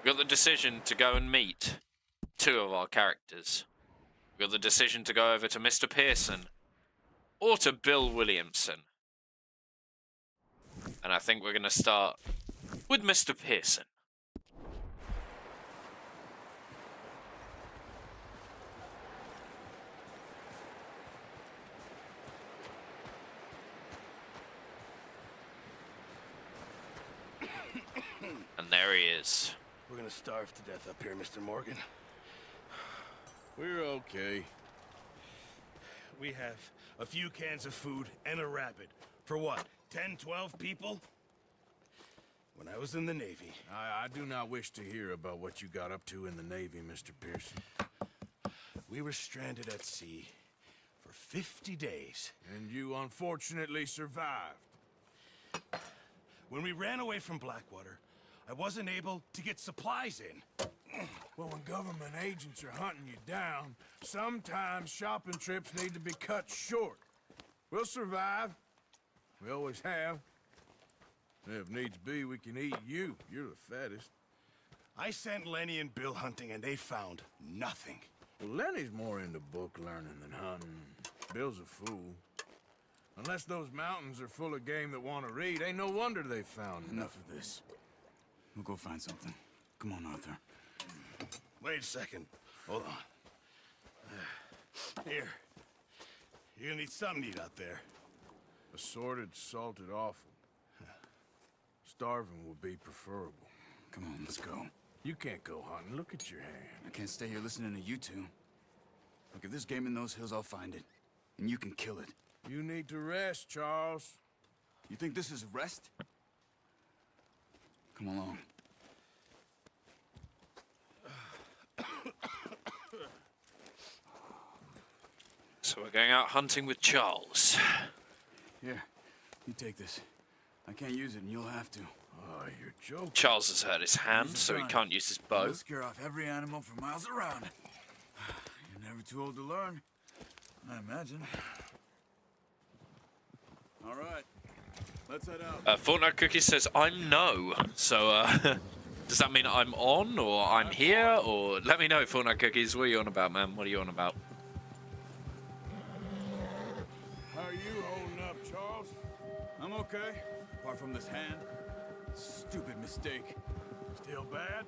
We got the decision to go and meet two of our characters. We got the decision to go over to Mr. Pearson or to Bill Williamson. And I think we're going to start with Mr. Pearson. And there he is. We're gonna starve to death up here, Mr. Morgan. We're okay. We have a few cans of food and a rabbit. For what, 10, 12 people? When I was in the Navy... I do not wish to hear about what you got up to in the Navy, Mr. Pearson. We were stranded at sea for 50 days. And you unfortunately survived. When we ran away from Blackwater, I wasn't able to get supplies in. Well, when government agents are hunting you down, sometimes shopping trips need to be cut short. We'll survive. We always have. If needs be, we can eat you. You're the fattest. I sent Lenny and Bill hunting, and they found nothing. Well, Lenny's more into book learning than hunting. Bill's a fool. Unless those mountains are full of game that want to read, ain't no wonder they found Enough of this. We'll go find something. Come on, Arthur. Wait a second. Hold on. Here. You're gonna need something to eat out there. Assorted, salted offal. Starving will be preferable. Come on, let's go. You can't go hunting. Look at your hand. I can't stay here listening to you two. Look, if there's game in those hills, I'll find it. And you can kill it. You need to rest, Charles. You think this is rest? Come along. So we're going out hunting with Charles. Here, you take this. I can't use it, and you'll have to. Oh, you're joking. Charles has hurt his hand, so he can't use his bow. We'll scare off every animal for miles around. You're never too old to learn, I imagine. All right, let's head out. Fortnite Cookie says, I'm no. So, does that mean I'm on, or I'm here, or... Let me know, Fortnite Cookies, what are you on about, man? What are you on about? How are you holding up, Charles? I'm okay, apart from this hand. Stupid mistake. Still bad?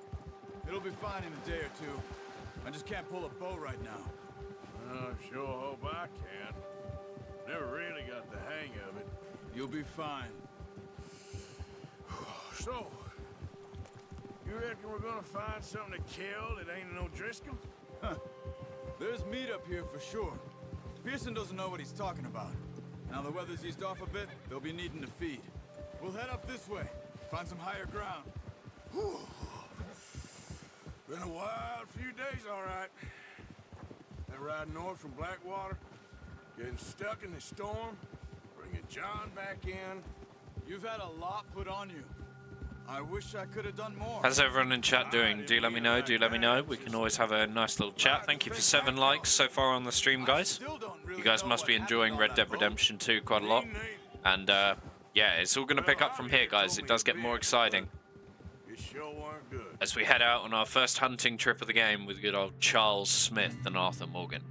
It'll be fine in a day or two. I just can't pull a bow right now. I sure hope I can. Never really got the hang of it. You'll be fine. So, you reckon we're gonna find something to kill that ain't no Driscoll? Huh. There's meat up here for sure. Pearson doesn't know what he's talking about. Now the weather's eased off a bit, they'll be needing to feed. We'll head up this way, find some higher ground. Whew. Been a wild few days, all right. That ride north from Blackwater, getting stuck in the storm, bringing John back in. You've had a lot put on you. I wish I could have done more. How's everyone in chat doing? Do let me know, do let me know. We can always have a nice little chat. Thank you for 7 likes so far on the stream, guys. You guys must be enjoying Red Dead Redemption 2 quite a lot. And yeah, it's all going to pick up from here, guys. It does get more exciting as we head out on our first hunting trip of the game with good old Charles Smith and Arthur Morgan.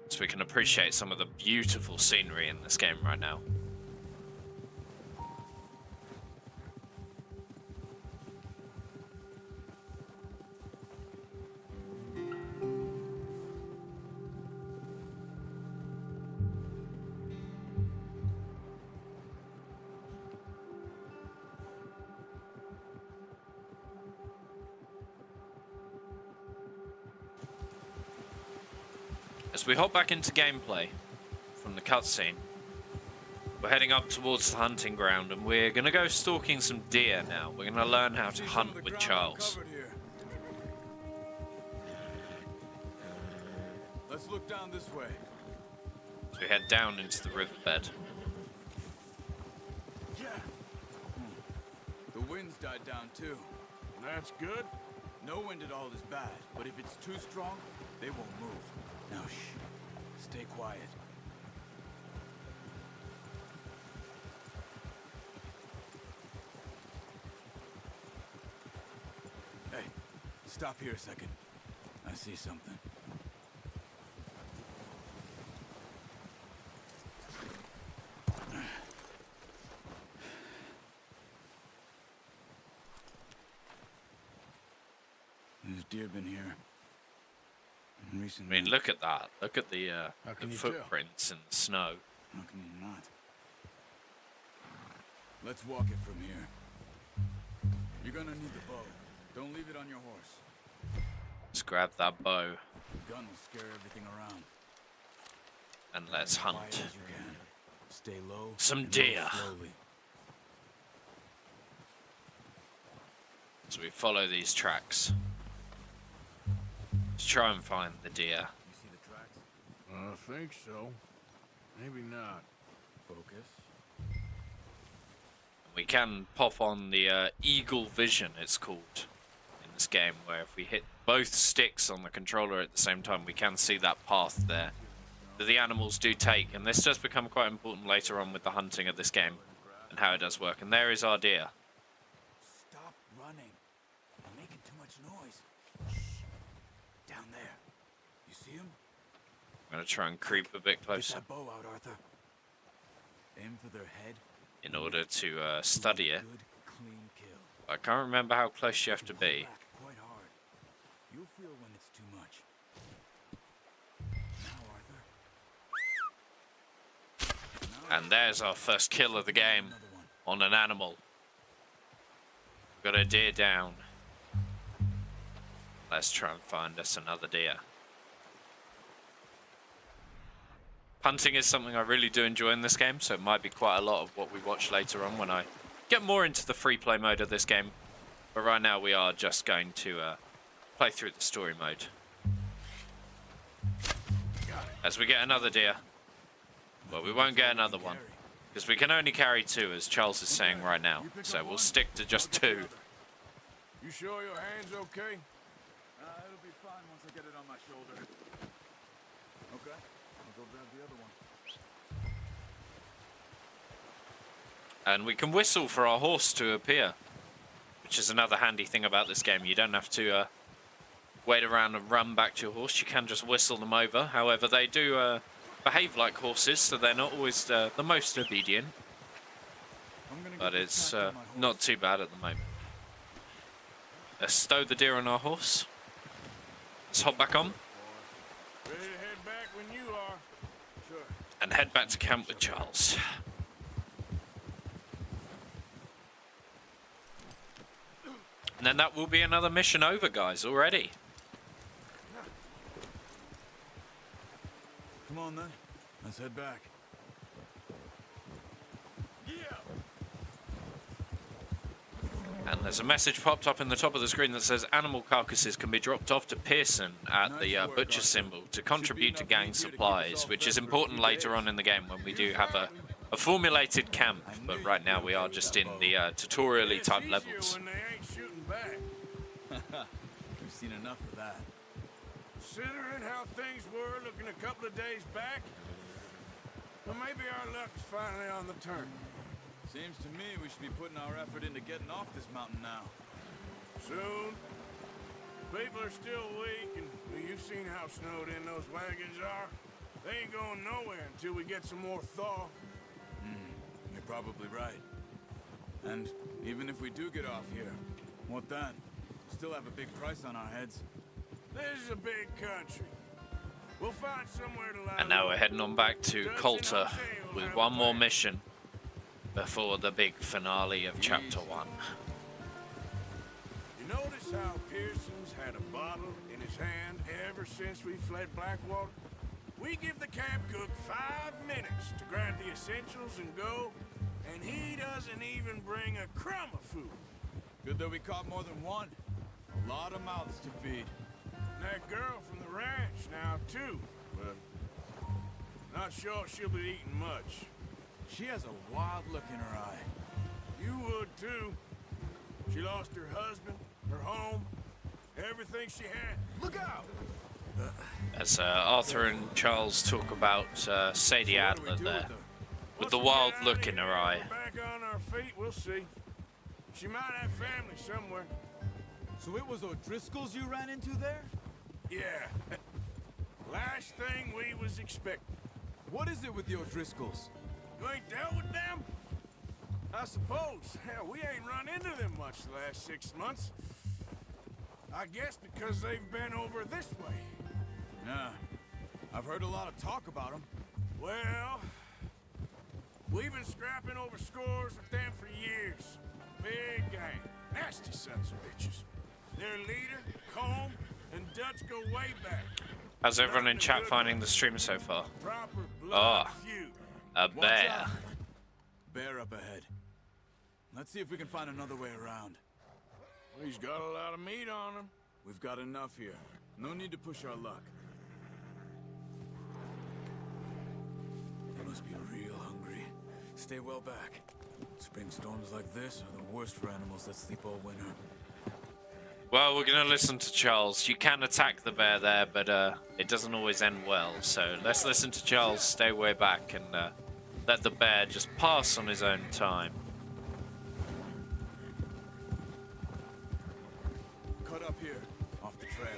So we can appreciate some of the beautiful scenery in this game right now. As we hop back into gameplay from the cutscene, we're heading up towards the hunting ground and we're going to go stalking some deer now. We're going to learn how to hunt with Charles. Let's look down this way. So we head down into the riverbed. The wind's died down too. That's good. No wind at all is bad, but if it's too strong, they won't move. Now shh. Stay quiet. Hey, stop here a second. I see something. There's deer been here. I mean, look at that. Look at the footprints in the snow. How can you not? Let's walk it from here. You're gonna need the bow. Don't leave it on your horse. Let's grab that bow. The gun will scare everything around. And let's hunt. Quiet as you can. Stay low. Some deer. Slowly. So we follow these tracks to try and find the deer. You see the tracks? I think so. Maybe not. Focus. We can pop on the Eagle Vision, it's called, in this game, where if we hit both sticks on the controller at the same time, we can see that path there that the animals do take. And this does become quite important later on with the hunting of this game and how it does work. And there is our deer. Stop running. You're making too much noise. Shh. Down there. You see him? I'm going to try and creep a bit Get closer that bow out, Arthur. Aim for their head. in order to study it. Good, clean kill. I can't remember how close you have to Pull be. back quite hard. You'll feel when it's too much. Now, Arthur. And there's our first kill of the game on an animal. Got a deer down. Let's try and find us another deer. Hunting is something I really do enjoy in this game, so it might be quite a lot of what we watch later on when I get more into the free play mode of this game. But right now we are just going to play through the story mode. As we get another deer. Well, we won't get another one, because we can only carry 2, as Charles is saying right now. So we'll stick to just 2. You sure your hand's okay? It'll be fine once I get it on my shoulder. Okay, I'll go grab the other one. And we can whistle for our horse to appear, which is another handy thing about this game. You don't have to wait around and run back to your horse. You can just whistle them over. However, they do behave like horses, so they're not always the most obedient. But it's not too bad at the moment. Let's stow the deer on our horse. Let's hop back on. Ready to head back when you are. Sure. And head back to camp with Charles. And then that will be another mission over, guys, already. Come on then. Let's head back. And there's a message popped up in the top of the screen that says animal carcasses can be dropped off to Pearson at the butcher symbol to contribute to gang supplies, which is important later on in the game when we do have a a formulated camp, but right now we are just in the tutorial-y It's type easier levels. when they ain't shooting back. We've seen enough of that. Considering how things were looking a couple of days back, well, maybe our luck is finally on the turn. Seems to me we should be putting our effort into getting off this mountain now. Soon. People are still weak, and well, you've seen how snowed in those wagons are. They ain't going nowhere until we get some more thaw. You're probably right. And even if we do get off here, what then? Still have a big price on our heads. This is a big country. We'll find somewhere to lie And now low. we're heading on back to Dutch and Coulter Jose will with have one a more plan. mission before the big finale of Chapter 1. You notice how Pearson's had a bottle in his hand ever since we fled Blackwater? We give the camp cook 5 minutes to grab the essentials and go, and he doesn't even bring a crumb of food. Good that we caught more than one. A lot of mouths to feed. That girl from the ranch now, too. But not sure she'll be eating much. She has a wild look in her eye. You would, too. She lost her husband, her home, everything she had. Look out! As Arthur and Charles talk about Sadie What do we Adler do there, with her? with Once the we wild get out look of in her here, eye. we're back on our feet, we'll see. She might have family somewhere. So it was O'Driscoll's you ran into there? Yeah. Last thing we was expecting. What is it with the O'Driscolls? You ain't dealt with them? I suppose. Hell, we ain't run into them much the last 6 months. I guess because they've been over this way. Nah. I've heard a lot of talk about them. Well, we've been scrapping over scores with them for years. Big gang. Nasty sons of bitches. Their leader, Combe, and Dutch go way back. How's everyone in chat finding the stream so far? Proper blood feud. A Watch bear. out. Bear up ahead. Let's see if we can find another way around. He's got a lot of meat on him. We've got enough here. No need to push our luck. They must be real hungry. Stay well back. Spring storms like this are the worst for animals that sleep all winter. Well, we're gonna listen to Charles. You can attack the bear there, but it doesn't always end well. So let's listen to Charles, stay way back, and let the bear just pass on his own time. Cut up here, off the trail.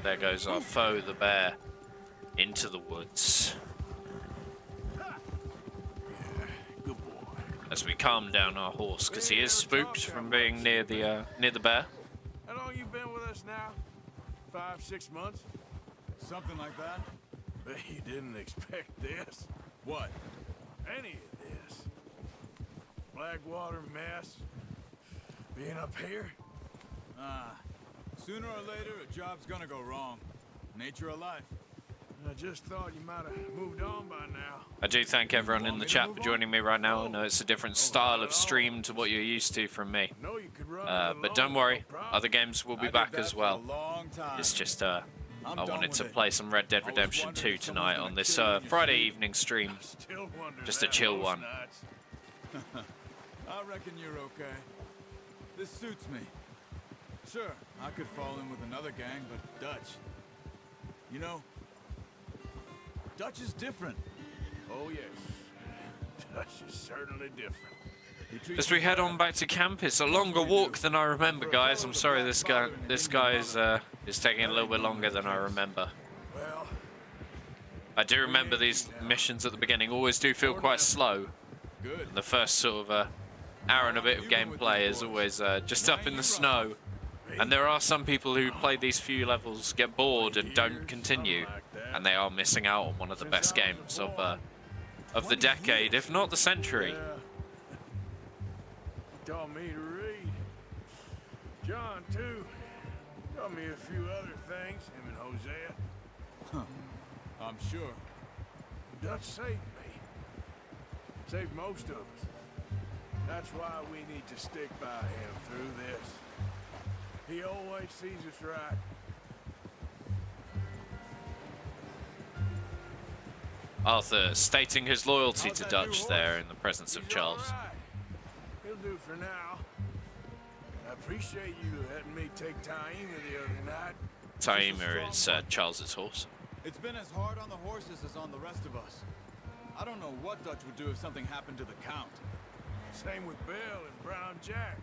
There goes our foe, the bear, into the woods. Good boy. As we calm down our horse, because he is spooked from being near the bear. How long you been with us now? 5, 6 months? Something like that? Bet you didn't expect this. What? Any of this. Blackwater mess. Being up here? Ah. Sooner or later, a job's gonna go wrong. Nature of life. I just thought you might have moved on by now. I do thank everyone in the chat for joining me right now. I know it's a different style of stream to what you're used to from me. Know you could run it But alone, don't worry, no problem. other games will I be did back that as for well. a long time. It's just I I'm done wanted with to it. play some Red Dead I was Redemption wondering 2 if someone was tonight on gonna this kill you in your Friday sleep. evening stream. Still wonder Just a that chill most one. nights. I reckon you're okay. This suits me. Sure, I could fall in with another gang, but Dutch. You know, Dutch is different. Oh, yes. Dutch is certainly different. He treats As we me head fair. on back to camp, it's a longer walk than I remember, guys. I'm sorry this guy is taking a little bit longer than I remember. Well, I do remember these missions at the beginning always do feel quite slow. Good. The first sort of hour and a bit of gameplay is always just up in the snow. And there are some people who play these few levels, get bored and don't continue. And they are missing out on one of the best games of the decade, if not the century. taught me to read. John, too. Taught me a few other things, him and Hosea. I'm sure. Dutch saved me. Saved most of us. That's why we need to stick by him through this. He always sees us right. Arthur stating his loyalty to Dutch there in the presence of Charles. Right. He'll do for now. I appreciate you letting me take Taima the other night. Taima is Charles's horse. It's been as hard on the horses as on the rest of us. I don't know what Dutch would do if something happened to the Count. Same with Bill and Brown Jack.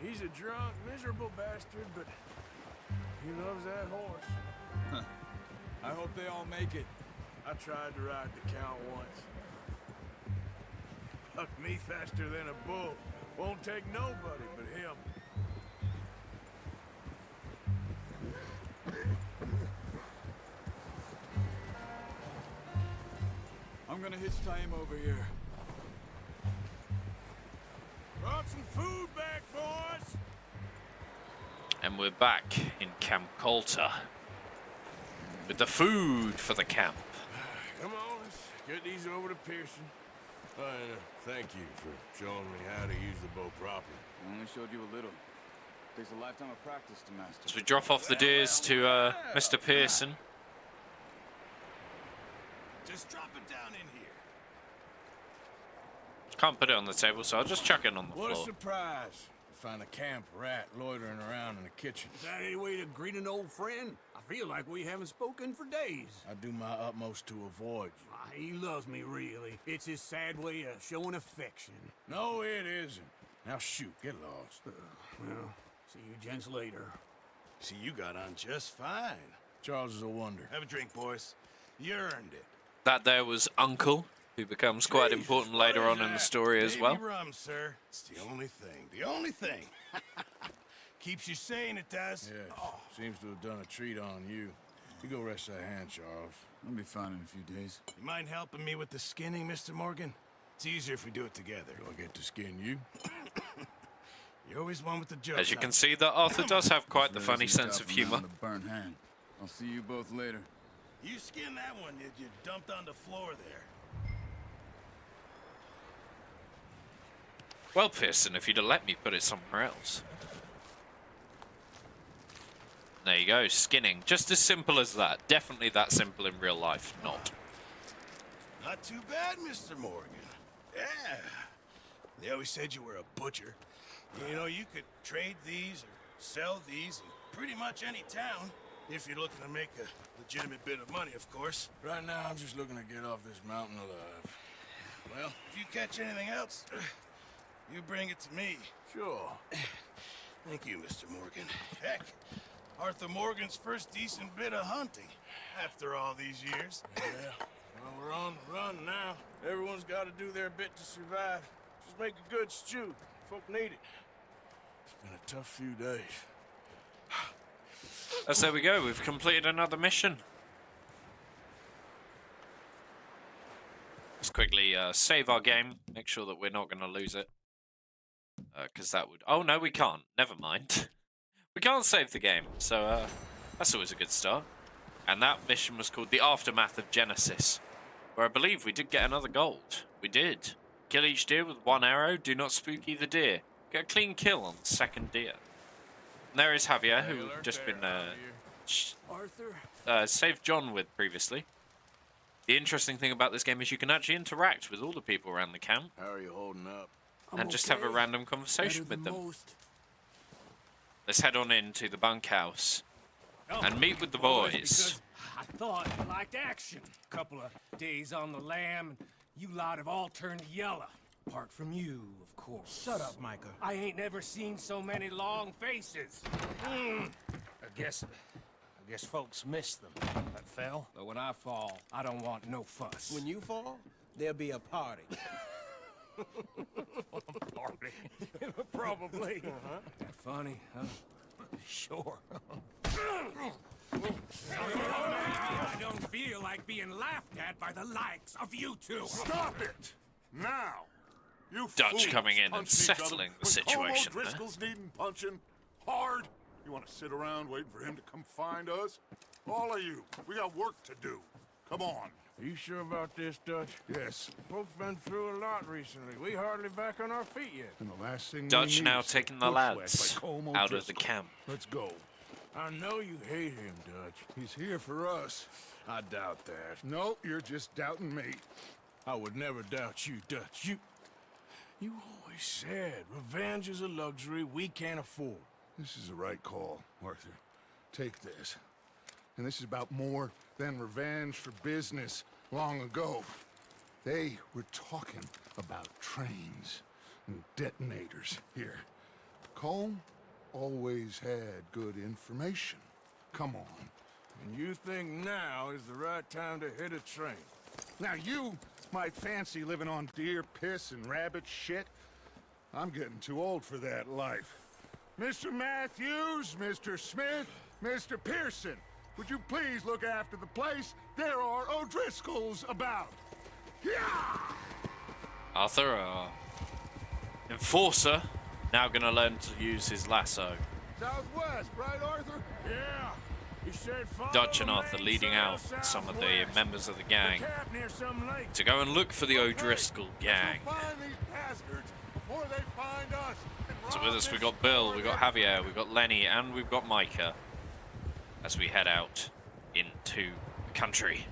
He's a drunk, miserable bastard, but he loves that horse. I hope they all make it. I tried to ride the Count once. Hucked me faster than a bull. Won't take nobody but him. I'm gonna hitch Taima over here. Brought some food back, boys. And we're back in Camp Coulter with the food for the camp. Come on, let's get these over to Pearson. Thank you for showing me how to use the bow properly. I only showed you a little. Takes a lifetime of practice to master. As we drop off the deers to Mr. Pearson. Just drop it down in here. Can't put it on the table, so I'll just chuck it on the What a floor. surprise to find a camp rat loitering around in the kitchen. Is that any way to greet an old friend? I feel like we haven't spoken for days. I do my utmost to avoid you. He loves me, really. It's his sad way of showing affection. No, it isn't. Now shoot, get lost. Well, see you gents later. See, you got on just fine. Charles is a wonder. Have a drink, boys. You earned it. That there was Uncle, who becomes quite important later on in the story as well. Baby rum, sir. It's the only thing. The only thing. Keeps you sane, it does. Yeah, seems to have done a treat on you. You go rest that hand, Charles. I'll be fine in a few days. You mind helping me with the skinning, Mr. Morgan? It's easier if we do it together. Do I get to skin you? You're always one with the jokes. As you can see, that Arthur does have quite the funny sense of humor. A burnt hand. I'll see you both later. You skinned that one that you dumped on the floor there. Well, Pearson, if you'd have let me put it somewhere else. There you go, skinning. Just as simple as that. Definitely that simple in real life. Not. Not too bad, Mr. Morgan. Yeah. They always said you were a butcher. You know, you could trade these or sell these in pretty much any town. If you're looking to make a legitimate bit of money, of course. Right now, I'm just looking to get off this mountain alive. Well, if you catch anything else, you bring it to me. Sure. Thank you, Mr. Morgan. Heck, Arthur Morgan's first decent bit of hunting after all these years. Yeah. Well, we're on the run now. Everyone's got to do their bit to survive. Just make a good stew. Folk need it. It's been a tough few days. As there we go, we've completed another mission. Let's quickly save our game, make sure that we're not going to lose it. Because that would... Oh, no, we can't. Never mind. We can't save the game, so that's always a good start. And that mission was called The Aftermath of Genesis, where I believe we did get another gold. We did. Kill each deer with one arrow, do not spook either deer. Get a clean kill on the second deer. And there is Javier, who just been saved John with previously. The interesting thing about this game is you can actually interact with all the people around the camp. How are you holding up? And just have a random conversation with them. Let's head on into the bunkhouse and meet with the boys. I thought you liked action. Couple of days on the lam, you lot have all turned yellow. Apart from you, of course. Shut up, Micah. I ain't never seen so many long faces. I guess folks miss them. That fell. But when I fall, I don't want no fuss. When you fall, there'll be a party. Party? Probably. That funny, huh? Sure. I don't feel like being laughed at by the likes of you two. Stop it! Now! You Dutch fools coming in and punching each other settling the when situation Como there. Driscoll's needing punching hard. You want to sit around waiting for him to come find us? All of you, we got work to do. Come on. Are you sure about this, Dutch? Yes. Folks been through a lot recently. We hardly back on our feet yet. And the last thing we Dutch need now is taking the bushwhacked lads by Como out of the Driscoll. camp. Let's go. I know you hate him, Dutch. He's here for us. I doubt that. No, you're just doubting me. I would never doubt you, Dutch. You always said revenge is a luxury we can't afford. This is the right call, Arthur. Take this. And this is about more than revenge for business long ago. They were talking about trains and detonators here. Colm always had good information. Come on. And you think now is the right time to hit a train? Now you might fancy living on deer piss and rabbit shit. I'm getting too old for that life. Mr. Matthews, Mr. Smith, Mr. Pearson, would you please look after the place? There are O'Driscolls about. Yeah! Arthur, enforcer, now gonna learn to use his lasso. Southwest, right, Arthur? Yeah. He said follow Dutch and the Arthur main leading trail out some of the southwest. members of the gang The camp near some lake. to go and look for the O'Driscoll gang. Find these bastards before they find us. and So rob with us we this got Bill, store we got Javier, we got Lenny, and we've got Micah as we head out into the country.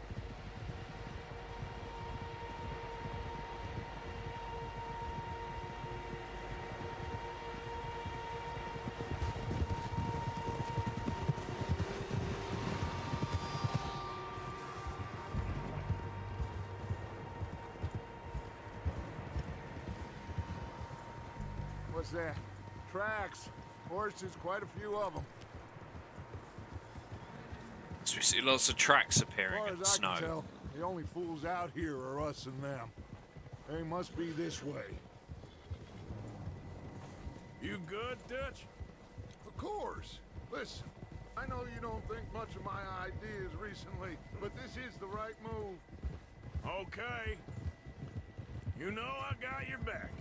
What's that? Tracks. Horses, quite a few of them. So we see lots of tracks As appearing far in the as I snow. can tell, the only fools out here are us and them. They must be this way. You good, Dutch? Of course. Listen, I know you don't think much of my ideas recently, but this is the right move. Okay. You know I got your back.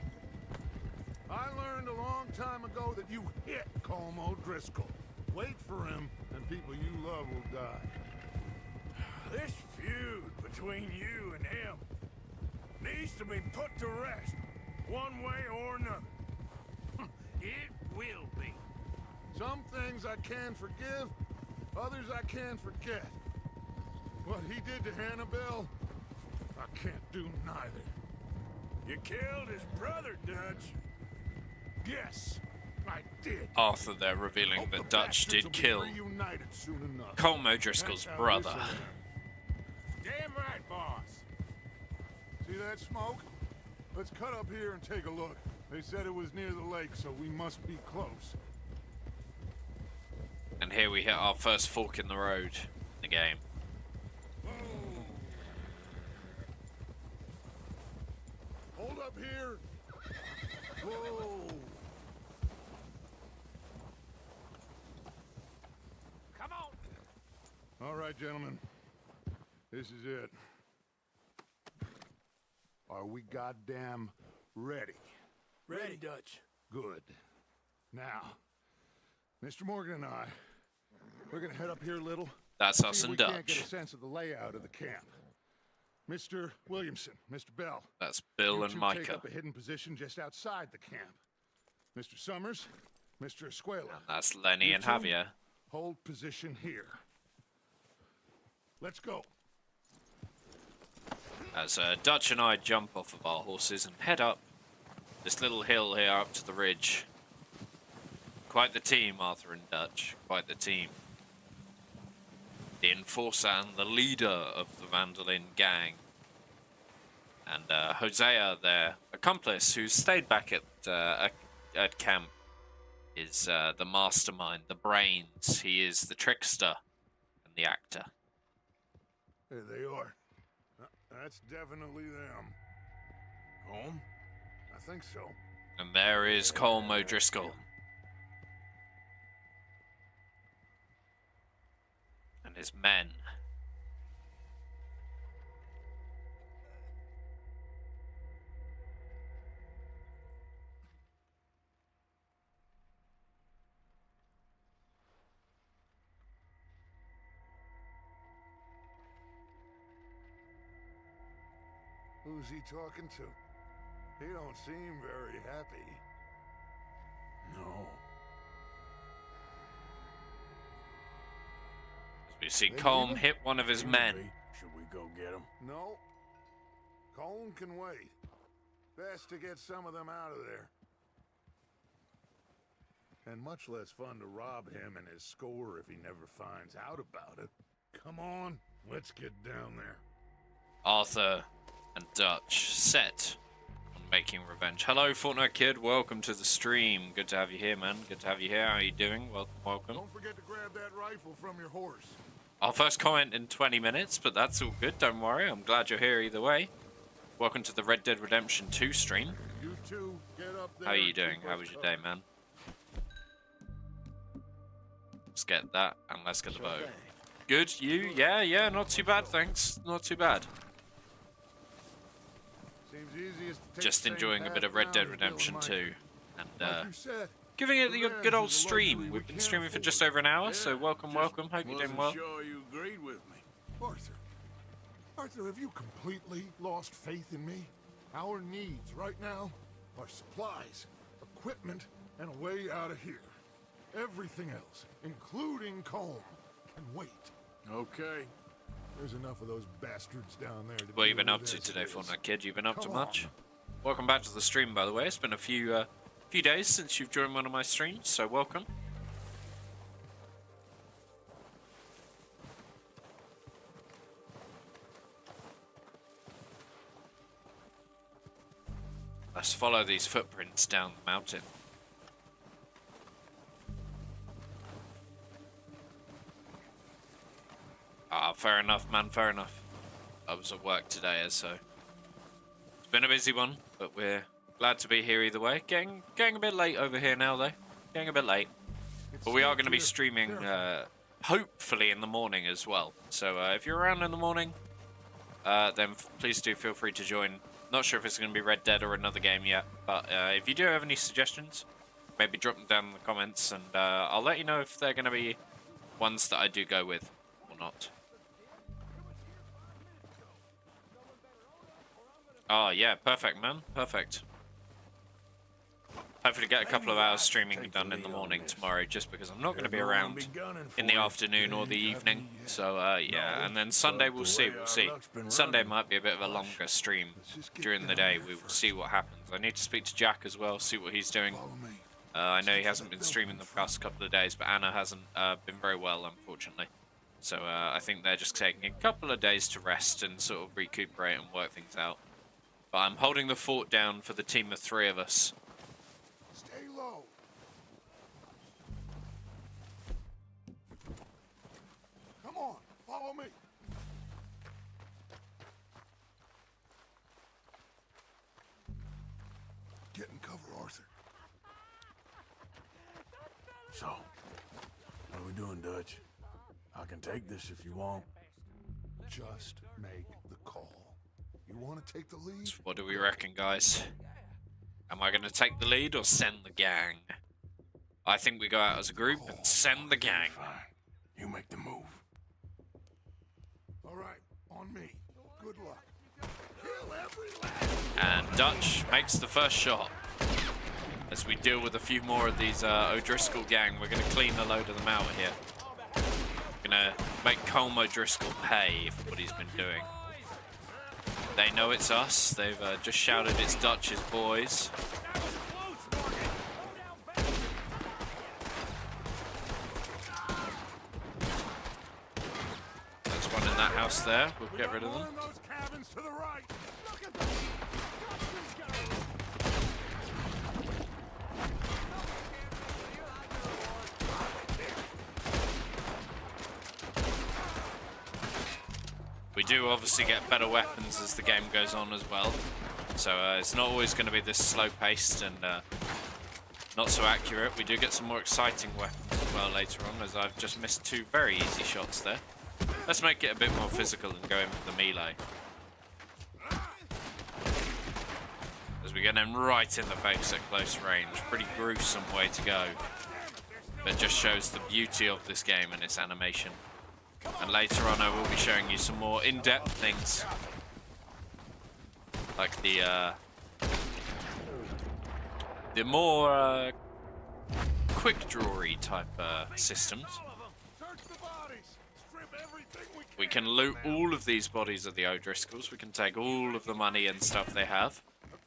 I learned a long time ago that you hit Colm O'Driscoll. Wait for him, and people you love will die. This feud between you and him needs to be put to rest, one way or another. It will be. Some things I can forgive, others I can't forget. What he did to Hannibal, I can't do neither. You killed his brother, Dutch. Yes, I did. Arthur there revealing Hope that the Dutch bastards did will be kill reunited soon enough. Colm O'Driscoll's That's how brother. this ends. Damn right, boss. See that smoke? Let's cut up here and take a look. They said it was near the lake, so we must be close. And here we hit our first fork in the road in the game. Hold up here. Whoa. Come on. All right, gentlemen. This is it. Are we goddamn ready? Ready, Dutch. Good. Now, Mr. Morgan and I, we're gonna head up here a little. That's see us if and we can't get Dutch. a sense of the layout of the camp. Mr. Williamson, Mr. Bell. That's Bill you and two Micah. take up a hidden position just outside the camp. Mr. Summers, Mr. Escuela. And that's Lenny you and two Javier. hold position here. Let's go. As Dutch and I jump off of our horses and head up this little hill here up to the ridge. Quite the team, Arthur and Dutch. Quite the team. The enforcer and the leader of the Vandalin gang. And Hosea, their accomplice, who stayed back at camp, is the mastermind, the brains. He is the trickster and the actor. There they are. That's definitely them. Home? I think so. And there is Colm O'Driscoll. And his men. Who's he talking to? He don't seem very happy. No. We see Colm hit one of his men. Should we go get him? No. Colm can wait. Best to get some of them out of there. And much less fun to rob him and his score if he never finds out about it. Come on, let's get down there. Arthur and Dutch set on making revenge. Hello, Fortnite Kid. Welcome to the stream. Good to have you here, man. Good to have you here. How are you doing? Welcome. Don't forget to grab that rifle from your horse. Our first comment in 20 minutes, but that's all good. Don't worry. I'm glad you're here either way. Welcome to the Red Dead Redemption 2 stream. You two, get up there. How are you doing? How was your day, man? Let's get that, and let's get the bow. Good, you? Yeah, not too bad, thanks. Not too bad. Seems easiest to take Just the same enjoying a path bit of Red down Dead to Redemption Bill 2. And, Like you said, giving it the revenge good old is a stream. luxury We've we been can't streaming for afford. just over an hour, so Yeah, welcome. Hope you're doing Wasn't well. sure you agreed with me. Arthur, have you completely lost faith in me? Our needs right now are supplies, equipment, and a way out of here. Everything else, including Colm, can wait. Okay. There's enough of those bastards down there to What have you deal been up with to as today, it is. Fortnite Kid? You been up to Come much? on. Welcome back to the stream, by the way. It's been a few days since you've joined one of my streams, so welcome. Let's follow these footprints down the mountain. Ah, fair enough, man, fair enough. I was at work today, so it's been a busy one, but we're glad to be here either way. Getting a bit late over here now, though. Getting a bit late. But we are going to be streaming, hopefully in the morning as well. So if you're around in the morning, then please do feel free to join. Not sure if it's going to be Red Dead or another game yet, but if you do have any suggestions, maybe drop them down in the comments, and I'll let you know if they're going to be ones that I do go with or not. Oh, yeah, perfect, man. Perfect. Hopefully get a couple of hours streaming done in the morning tomorrow, just because I'm not going to be around in the afternoon or the evening. So, yeah, and then Sunday we'll see, Sunday might be a bit of a longer stream during the day. We will see what happens. I need to speak to Jack as well, see what he's doing. I know he hasn't been streaming the past couple of days, but Anna hasn't been very well, unfortunately. So, I think they're just taking a couple of days to rest and sort of recuperate and work things out. But I'm holding the fort down for the team of 3 of us. Stay low. Come on, follow me. Get in cover, Arthur. So, what are we doing, Dutch? I can take this if you want. Just make the call. You want to take the lead? So what do we reckon, guys? Am I going to take the lead or send the gang? I think we go out as a group and send the gang. Fine. You make the move. All right, on me. Good luck. Kill every last. And Dutch makes the first shot. As we deal with a few more of these O'Driscoll gang, we're going to clean a load of them out here. We're going to make Colm O'Driscoll pay for what he's been doing. They know it's us. They've just shouted it's Dutch's boys. There's one in that house there. We'll get rid of them. Those cabins to the right. We do obviously get better weapons as the game goes on as well. So it's not always going to be this slow-paced and not so accurate. We do get some more exciting weapons as well later on, as I've just missed 2 very easy shots there. Let's make it a bit more physical and go in for the melee. As we get them right in the face at close range. Pretty gruesome way to go. But just shows the beauty of this game and its animation. And later on I will be showing you some more in-depth things. Like the more quick draw-y type systems. Search the bodies. Strip We can loot all of these bodies of the O'Driscolls. We can take all of the money and stuff they have.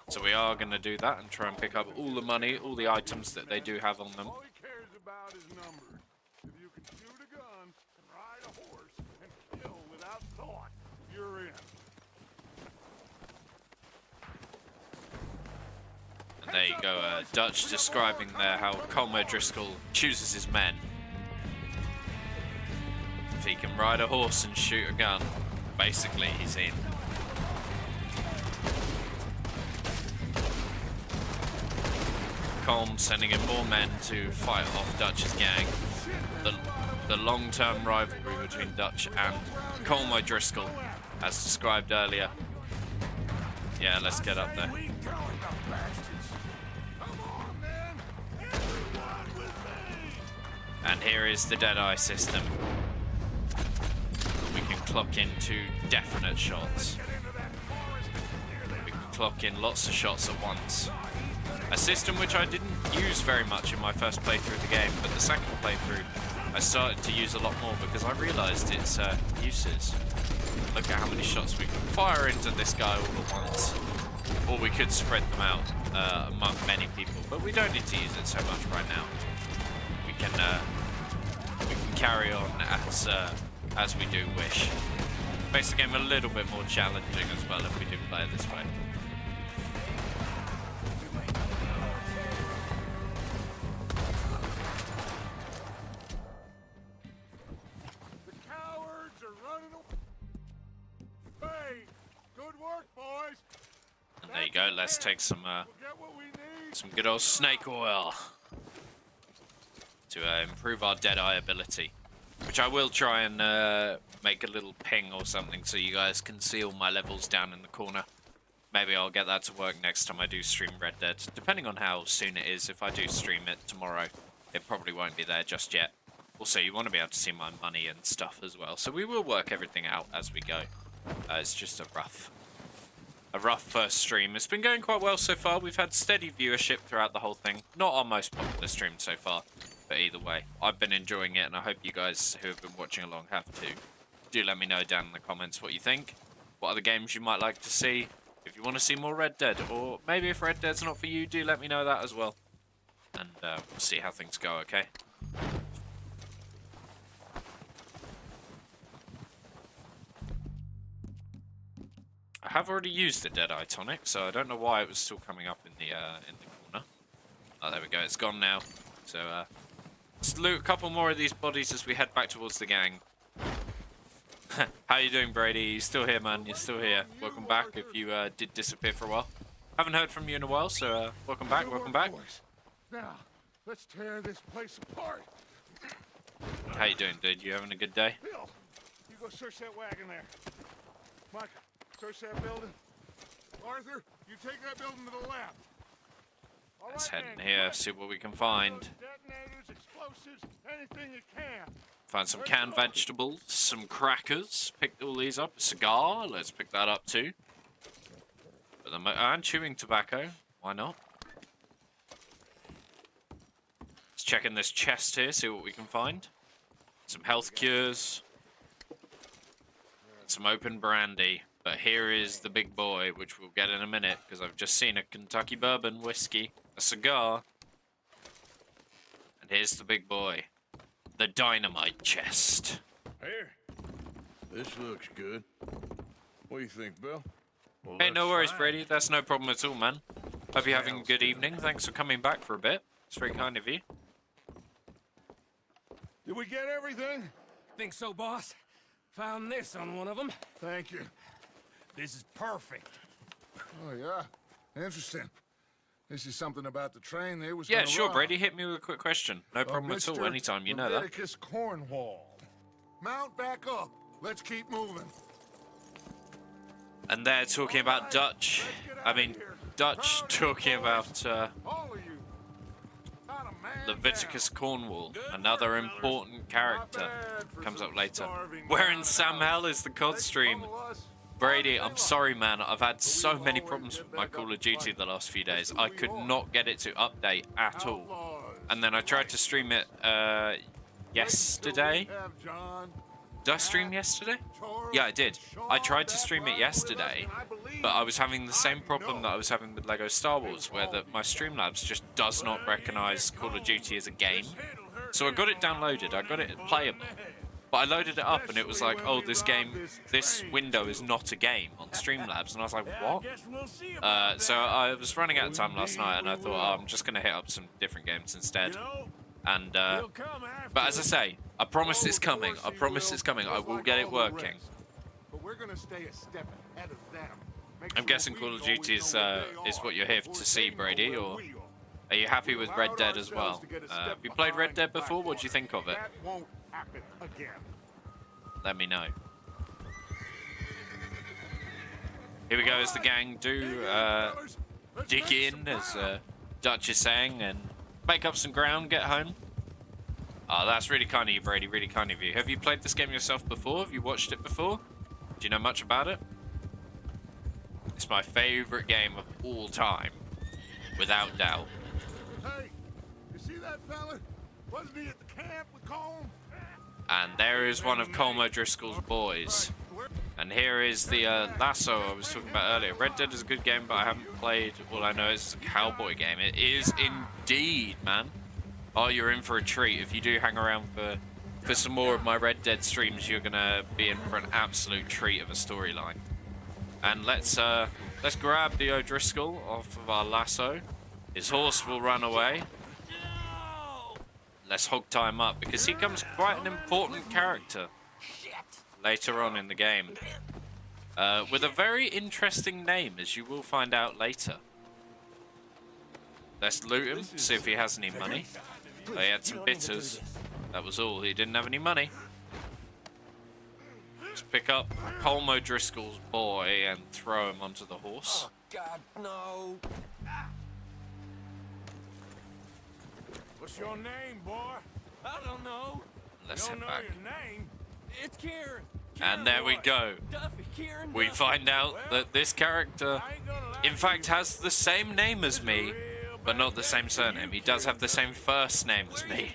So we are going to do that and try and pick up all the money, all the items that they do have on them. All he cares about is numbers. If you can shoot a gun, ride a horse, and kill without thought, you're in. And there you go, Dutch describing there how Colm O'Driscoll chooses his men. If he can ride a horse and shoot a gun, basically he's in. Colm sending in more men to fight off Dutch's gang. The long-term rivalry between Dutch and Colm O'Driscoll, as described earlier. Yeah, let's get up there. And here is the Deadeye system. We can clock into definite shots. We can clock in lots of shots at once. A system which I didn't use very much in my first playthrough of the game, but the second playthrough I started to use a lot more because I realised its uses. Look at how many shots we can fire into this guy all at once. Or we could spread them out among many people, but we don't need to use it so much right now. We can carry on as we do wish. Makes the game a little bit more challenging as well if we do play it this way. And there you go, let's take some good old snake oil to improve our Deadeye ability. Which I will try and make a little ping or something so you guys can see all my levels down in the corner. Maybe I'll get that to work next time I do stream Red Dead. Depending on how soon it is, if I do stream it tomorrow, it probably won't be there just yet. Also, you want to be able to see my money and stuff as well. So we will work everything out as we go. It's just a rough first stream. It's been going quite well so far. We've had steady viewership throughout the whole thing. Not our most popular stream so far, but either way, I've been enjoying it, and I hope you guys who have been watching along have too. Do let me know down in the comments what you think. What other games you might like to see. If you want to see more Red Dead, or maybe if Red Dead's not for you, do let me know that as well. And we'll see how things go, okay? I have already used the Deadeye tonic, so I don't know why it was still coming up in the corner. Oh, there we go. It's gone now. So let's loot a couple more of these bodies as we head back towards the gang. How you doing, Brady? You still here, man? You're still here. Welcome back. If you did disappear for a while, haven't heard from you in a while, so welcome back. Welcome back. Now, let's tear this place apart. How you doing, dude? You having a good day? Bill, you go search that wagon there. Mike, search that building. Arthur, you take that building to the left. All Let's right, head in man, here, quick. see what we can find. Detonators, explosives, anything you can. Find some canned vegetables, some crackers. Picked all these up. A cigar, let's pick that up too. And chewing tobacco, why not? Let's check in this chest here, see what we can find. Some health cures. Some open brandy. But here is the big boy, which we'll get in a minute, because I've just seen a Kentucky bourbon whiskey, a cigar. And here's the big boy. The dynamite chest. Here. This looks good. What do you think, Bill? Well, Hey, no worries, Brady. That's no problem at all, man. Hope you're having a good evening. Thanks for coming back for a bit. It's very kind of you. Did we get everything? Think so, boss? Found this on one of them. Thank you. This is perfect. Oh, yeah. Interesting. This is something about the train they was Yeah, gonna sure, rob. Brady. Hit me with a quick question. No problem at all. Mr. Anytime, you know that. Leviticus Cornwall. Mount back up. Let's keep moving. And they're talking about Dutch. I mean, Dutch talking about All of you. Not a man Leviticus down. Cornwall, another important character. Not bad for Comes some up later. starving Where in down Sam house. Hell is the COD Let's stream? follow us. Brady, I'm sorry, man. I've had so many problems with my Call of Duty the last few days. I could not get it to update at all. Outlaws. And then I tried to stream it yesterday. Have John. Did I stream yesterday? Yeah, I did. I tried to stream it yesterday, but I was having the same problem that I was having with Lego Star Wars, where my Streamlabs just does not recognize Call of Duty as a game. So I got it downloaded, I got it playable, but I loaded it up and it was like, oh, this window is not a game on Streamlabs, and I was like, what? So I was running out of time last night, and I thought, oh, I'm just going to hit up some different games instead. And, but as I say, I promise it's coming. I promise it's coming. I will get it working. But we're gonna stay a step ahead of them. I'm guessing Call of Duty is what you're here to see, Brady, or are you happy with Red Dead as well? Have you played Red Dead before? What do you think of it? That won't happen again. Let me know. Here we go as the gang do dig in, as Dutch is saying, and make up some ground, get home. Oh, that's really kind of you, Brady, really kind of you. Have you played this game yourself before? Have you watched it before? Do you know much about it? It's my favorite game of all time, without doubt. Hey, you see that fella? Wasn't he at the camp with Colm? And there is one of Colm O'Driscoll's boys. And here is the lasso I was talking about earlier. Red Dead is a good game, but I haven't played. All I know is it's a cowboy game. It is indeed, man. Oh, you're in for a treat. If you do hang around for some more of my Red Dead streams, you're gonna be in for an absolute treat of a storyline. And let's grab the O'Driscoll off of our lasso. His horse will run away. Let's hog tie him up, because he becomes quite an important character later on in the game. With a very interesting name, as you will find out later. Let's loot him, see if he has any money. Oh, he had some bitters. That was all. He didn't have any money. Let's pick up Colm O'Driscoll's boy and throw him onto the horse. Oh, God, no. What's your name, boy? I don't know. Let's head back. Your name? It's Kieran. And there we go. Duffy, Kieran We Duffy. find out that this character, in fact, has the same name as me, but not the same surname. He does have the same first name as me.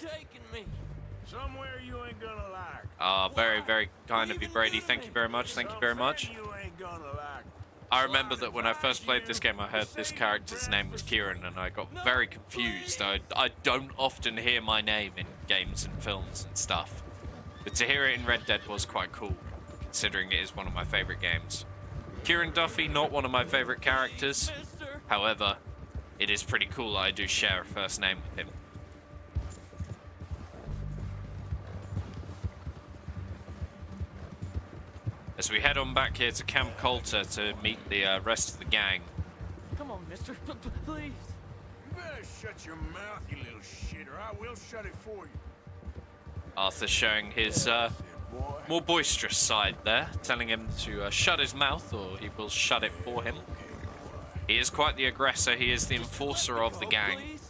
Somewhere you ain't gonna like. Ah, very, very kind of you, Brady. Thank you very much. Thank you very much. You ain't gonna like. I remember that when I first played this game, I heard this character's name was Kieran, and I got very confused. I don't often hear my name in games and films and stuff, but to hear it in Red Dead was quite cool, considering it is one of my favorite games. Kieran Duffy, not one of my favorite characters. However, it is pretty cool that I do share a first name with him. As we head on back here to Camp Coulter to meet the rest of the gang. Come on, mister. Please. You better shut your mouth, you little shit, or I will shut it for you. Arthur showing his more boisterous side there, telling him to shut his mouth or he will shut it for him. He is quite the aggressor. He is the enforcer of the gang. Please?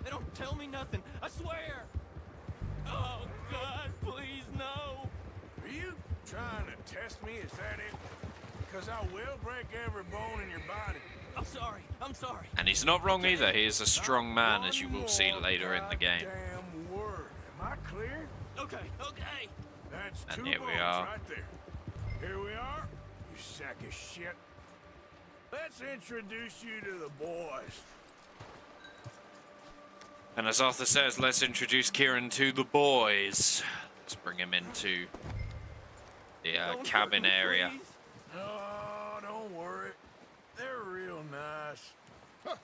They don't tell me nothing. I swear. Oh, God, please, no. Are you trying to test me? Is that it? Because I will break every bone in your body. I'm sorry. I'm sorry. And he's not wrong either. He is a strong man, as you will see later in the game. Damn word. Am I clear? Okay, okay. That's And two here we bones are. right there. Here we are, you sack of shit. Let's introduce you to the boys. And as Arthur says, let's introduce Kieran to the boys. Let's bring him into the cabin area. Oh, don't worry. They're real nice. Huh,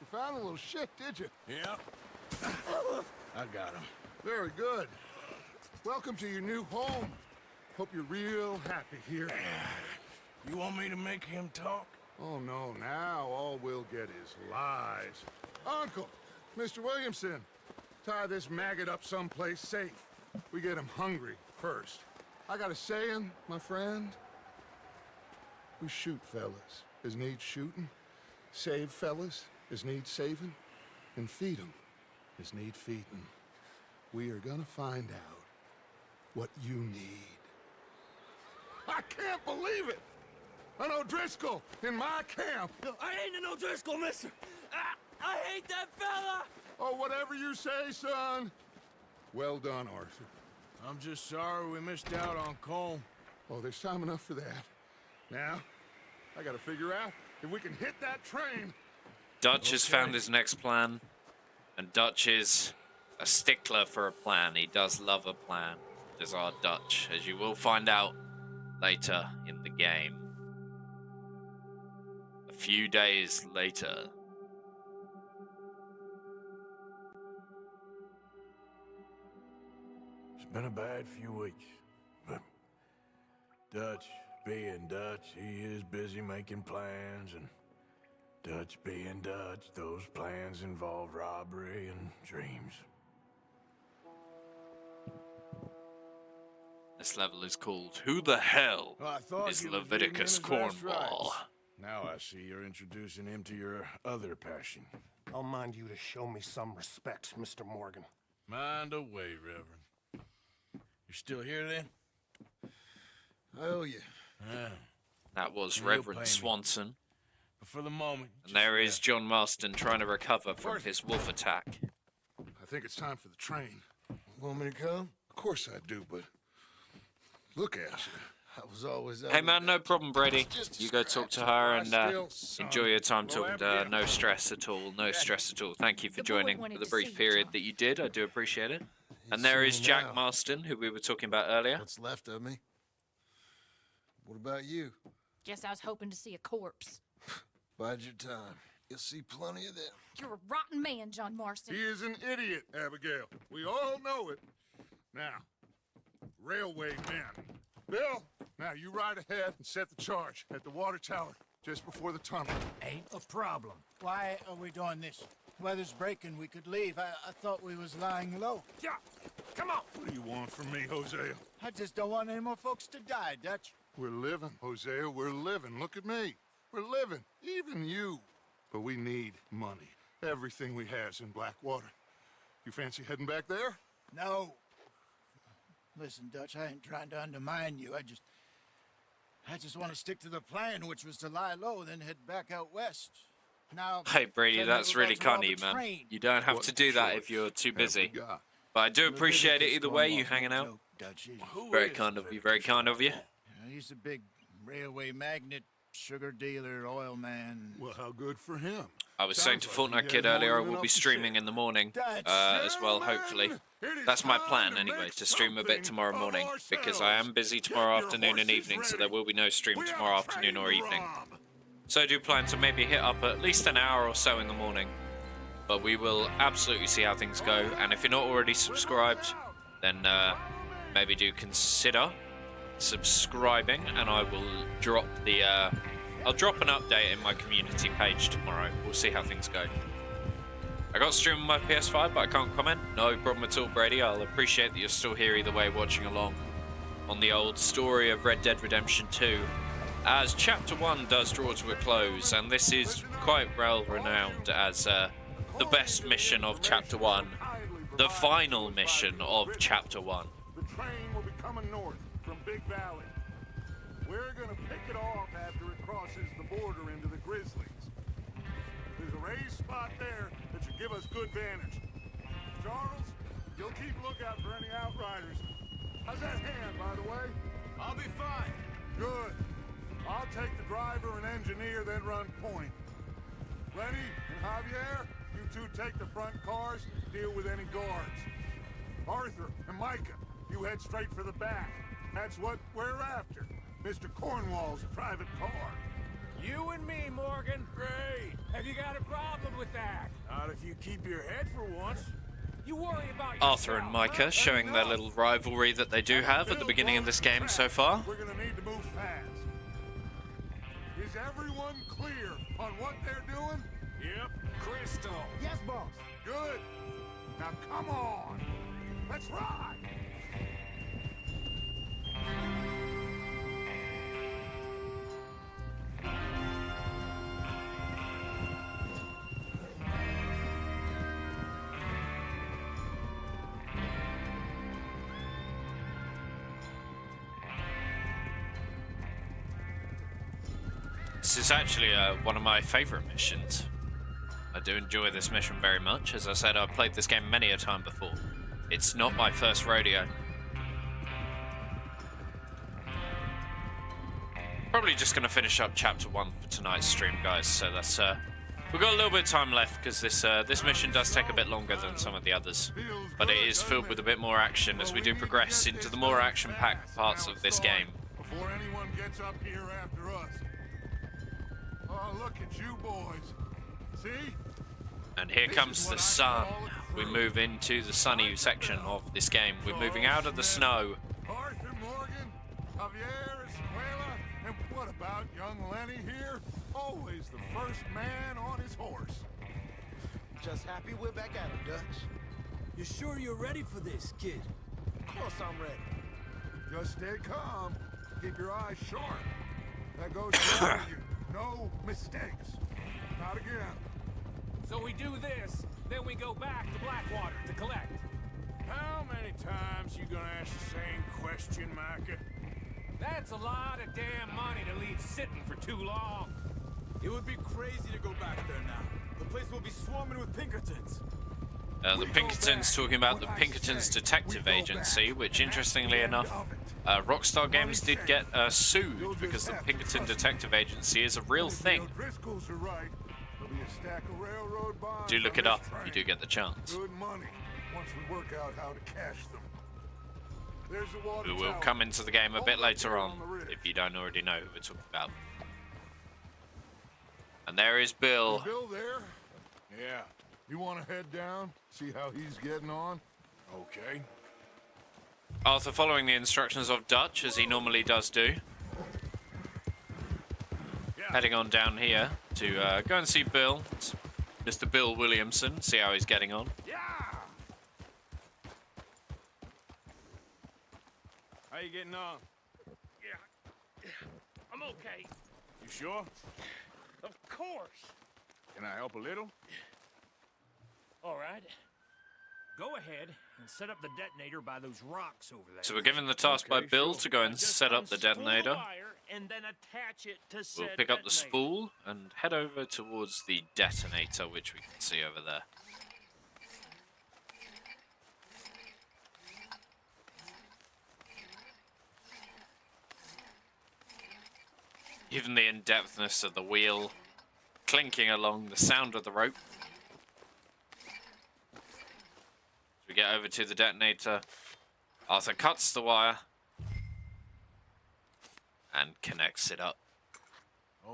you found a little shit, did you? Yep. I got him. Very good. Welcome to your new home. Hope you're real happy here. You want me to make him talk? Oh, no, now all we'll get is lies. Uncle, Mr. Williamson, tie this maggot up someplace safe. We get him hungry first. I got a saying, my friend. We shoot fellas as need shooting, save fellas as need saving, and feed 'em as need feeding. We are gonna find out what you need. I can't believe it! An O'Driscoll in my camp! I ain't an O'Driscoll, mister. I hate that fella. Oh, whatever you say, son. Well done, Arthur. I'm just sorry we missed out on Colm. Oh, there's time enough for that. Now, I gotta figure out if we can hit that train. Dutch has found his next plan, and Dutch is a stickler for a plan. He does love a plan. Does our Dutch, as you will find out later in the game. A few days later. It's been a bad few weeks, but Dutch being Dutch, he is busy making plans, and Dutch being Dutch, those plans involve robbery and dreams. This level is called Who the Hell Well, I thought is you was Leviticus reading him his last Cornwall? rites. Now I see you're introducing him to your other passion. I'll mind you to show me some respect, Mr. Morgan. Mind away, Reverend. You're still here then? I owe you. Yeah. That was You'll pay Reverend me. Swanson. But for the moment, And there is John Marston trying to recover from his wolf attack. I think it's time for the train. want me to come? Of course I do, but look at you. I was always Hey man, no problem, Brady. Just a You go talk to scratch. her I and still, son, enjoy your time blow talking to out her. the No stress at all. No stress at all. Thank you for The boy joining wanted for the to brief see you, period John. that you did. I do appreciate it. And there is Jack Marston, who we were talking about earlier. What's left of me? What about you? Guess I was hoping to see a corpse. Bide your time. You'll see plenty of them. You're a rotten man, John Marston. He is an idiot, Abigail. We all know it. Now, railway men. Bill, now you ride ahead and set the charge at the water tower just before the tunnel. Ain't a problem. Why are we doing this? Weather's breaking. We could leave. I thought we was lying low. Yeah, come on. What do you want from me, Hosea? I just don't want any more folks to die, Dutch. We're living, Hosea. We're living. Look at me. We're living. Even you. But we need money. Everything we has in Blackwater. You fancy heading back there? No. Listen, Dutch, I ain't trying to undermine you. I just want to stick to the plan, which was to lie low, then head back out west. Now, Hey Brady, tell me that's who really else robbed kind of you, the man. train. You don't have What to do that choice if you're too have we busy. got? But I do appreciate it Leviticus either way, you Cornwall's hanging no out. joke, Dutch. Very kind of you, very kind of you. He's a big railway magnate, sugar dealer, oil man. Well, how good for him. I was saying to Sounds like Fortnite he Kid has earlier, I more than will be enough to streaming share. in the morning That's as well, Gentlemen, hopefully. it is That's my time plan to anyway, make to stream a bit something tomorrow of morning, because I am ourselves. busy Get tomorrow your afternoon and horses evening, so ready. there will be no stream We have tomorrow a afternoon train or to evening. rob. So I do plan to maybe hit up at least an hour or so in the morning. But we will absolutely see how things go. And if you're not already subscribed, then maybe do consider subscribing, and I will drop the I'll drop an update in my community page tomorrow. We'll see how things go. I got stream on my PS5, but I can't comment. No problem at all, Brady. I'll appreciate that you're still here either way, watching along on the old story of Red Dead Redemption 2. As Chapter 1 does draw to a close, and this is quite well renowned as the best mission of Chapter 1, the final mission of Chapter 1. The train will be coming north from Big Valley. We're gonna pick it off after it crosses the border into the Grizzlies. There's a raised spot there that should give us good vantage. Charles, you'll keep lookout for any outriders. How's that hand, by the way? I'll be fine. Good. I'll take the driver and engineer, then run point. Lenny and Javier, you two take the front cars, deal with any guards. Arthur and Micah, you head straight for the back. That's what we're after. Mr. Cornwall's private car. You and me, Morgan. Great. Have you got a problem with that? Not if you keep your head for once. You worry about Arthur yourself, and Micah huh? showing their little rivalry that they do have at the beginning of this game so far. We're gonna need to move fast. Is everyone clear on what they're doing? Yep. Crystal. Yes, boss. Good. Now come on. Let's ride. This is actually one of my favourite missions. I do enjoy this mission very much. As I said, I've played this game many a time before. It's not my first rodeo. Probably just going to finish up chapter 1 for tonight's stream, guys. So that's we've got a little bit of time left because this mission does take a bit longer than some of the others, but it is filled with a bit more action as we do progress into the more action-packed parts of this game. Before anyone gets up here after us. Oh, look at you boys. See? And here comes the sun. We move into the sunny section of this game. We're moving out of the snow. Arthur Morgan, Javier Escuela, and what about young Lenny here? Always the first man on his horse. Just happy we're back at him, Dutch. You sure you're ready for this, kid? Of course I'm ready. Just stay calm. Keep your eyes sharp. That goes for you. No mistakes. Not again. So we do this, then we go back to Blackwater to collect. How many times you gonna ask the same question, Micah? That's a lot of damn money to leave sitting for too long. It would be crazy to go back there now. The place will be swarming with Pinkertons. The Pinkertons talking about the Pinkertons Detective Agency, which interestingly enough, Rockstar Games did get sued because the Pinkerton Detective Agency is a real thing. Driscoll's are right. There'll be a stack of railroad bonds. Do look it up if you do get the chance. Good money once we work out how to cash them. There's the water We will tower. come into the game a bit later on if you don't already know who we're talking about. And there is Bill. Is Bill there? Yeah. You want to head down? See how he's getting on? Okay. Arthur following the instructions of Dutch, as he normally does do. Heading on down here to go and see Bill. It's Mr. Bill Williamson, see how he's getting on. Yeah. How you getting on? Yeah, I'm okay. You sure? Of course. Can I help a little? All right. Go ahead and set up the detonator by those rocks over there. So we're given the task by Bill to go and set up the detonator. And then attach it to We'll pick up the spool and head over towards the detonator, which we can see over there. Even the in-depthness of the wheel, clinking along, the sound of the rope. We get over to the detonator. Arthur cuts the wire and connects it up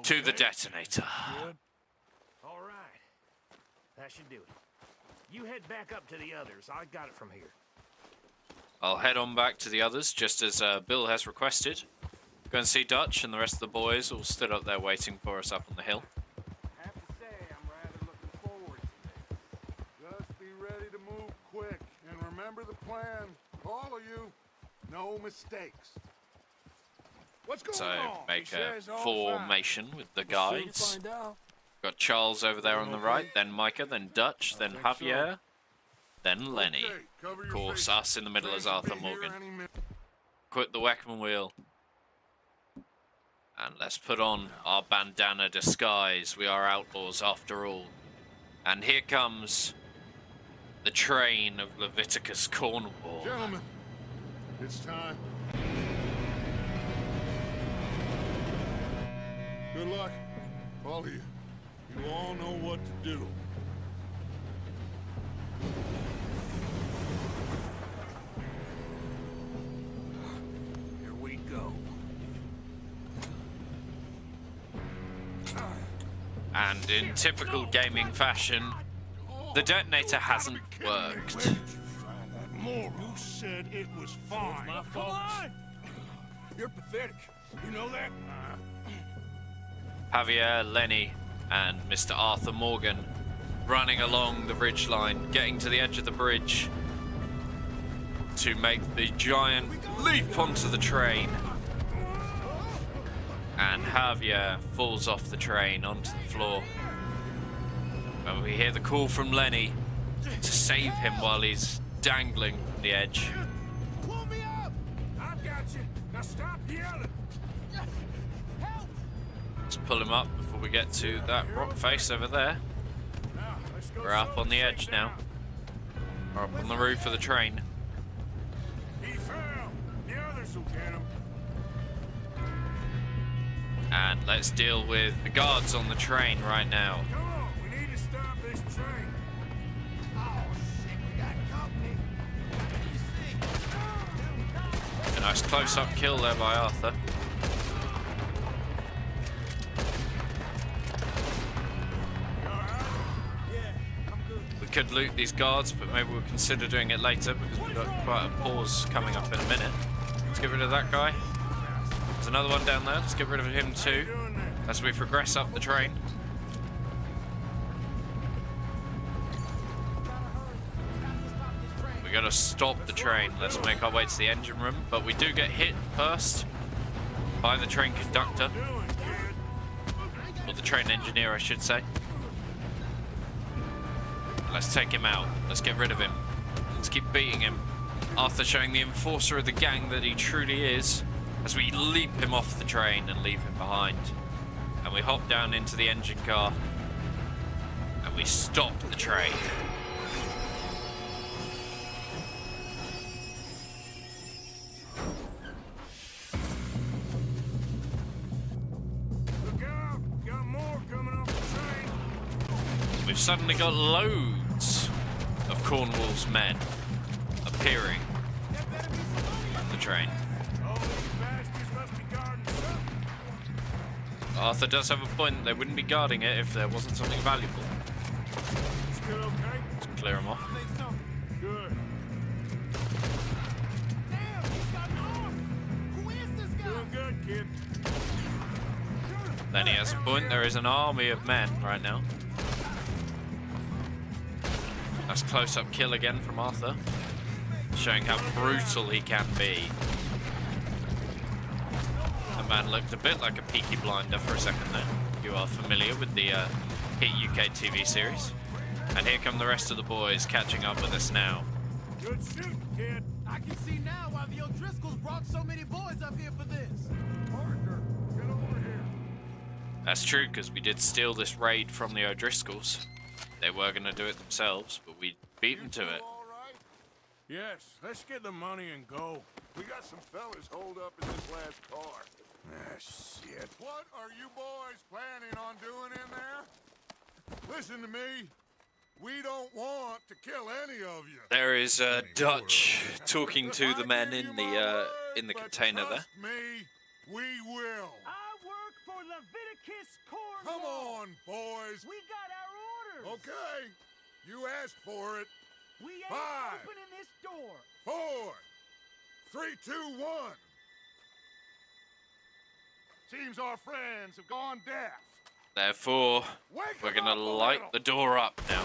to the detonator. Good. All right. That should do it. You head back up to the others. I got it from here. I'll head on back to the others, just as Bill has requested. Go and see Dutch, and the rest of the boys all stood up there waiting for us up on the hill. I have to say, I'm rather looking forward to this. Just be ready to move quick, and remember the plan. All of you, no mistakes. What's going So on? make a formation with the guys. Find out. Got Charles over there on the right, then Micah, then Dutch, then Javier, then Lenny. Okay, cover Of your course, faces. us in the middle as Train will Arthur be here Morgan. any minute. Quit the Weckman wheel. And let's put on our bandana disguise. We are outlaws after all. And here comes the train of Leviticus Cornwall. Gentlemen, it's time. Good luck, all of you. You all know what to do. Here we go. And in typical gaming fashion, the detonator hasn't worked. Where did you find that moron? You said it was fine. Come on! You're pathetic. You know that? Javier, Lenny, and Mr. Arthur Morgan running along the ridgeline, getting to the edge of the bridge to make the giant leap onto the train. And Javier falls off the train onto the floor. And we hear the call from Lenny to save him while he's dangling from the edge. Pull me up! I've got you. Now stop yelling. Help! Let's pull him up before we get to that rock face over there. Now, let's go We're up slow on the and edge shake now. down. We're up on the roof of the train. He fell. The others will get him. And let's deal with the guards on the train right now. Come on, we need to stop this train. Oh, shit, we got company. A nice close-up kill there by Arthur. We could loot these guards, but maybe we'll consider doing it later because we've got quite a pause coming up in a minute. Let's get rid of that guy. There's another one down there. Let's get rid of him too as we progress up the train. We gotta stop the train. Let's make our way to the engine room, but we do get hit first by the train conductor, or the train engineer, I should say. Let's take him out. Let's get rid of him. Let's keep beating him. Arthur showing the enforcer of the gang that he truly is, as we leap him off the train and leave him behind. And we hop down into the engine car and we stop the train. Look out, got more coming off the train. We've suddenly got loads of Cornwall's men appearing on the train. All these bastards must be guarding something. Arthur does have a point. They wouldn't be guarding it if there wasn't something valuable. Still okay? Let's clear them off. I think so. Good. Damn, he's got an arm. Who is this guy? Doing good, kid. Then he has a point. There is an army of men right now. That's close-up kill again from Arthur, showing how brutal he can be. The man looked a bit like a Peaky Blinder for a second there. You are familiar with the hit UK TV series. And here come the rest of the boys catching up with us now. Good shooting, kid. I can see now why the O'Driscolls brought so many boys up here for this. Parker, get over here. That's true, because we did steal this raid from the O'Driscolls. They were going to do it themselves, but we beat them to it. All right? Yes, let's get the money and go. We got some fellas holed up in this last car. Ah, shit. What are you boys planning on doing in there? Listen to me. We don't want to kill any of you. There is Dutch talking to the men in the container there. Trust me, we will. I work for Leviticus Cornwall. Come on, boys. We got our orders. Okay, you asked for it. We ain't 5, opening this door. 4, 3, 2, 1. Seems our friends have gone deaf. Therefore, Wake we're them going to up a light little. the door up now.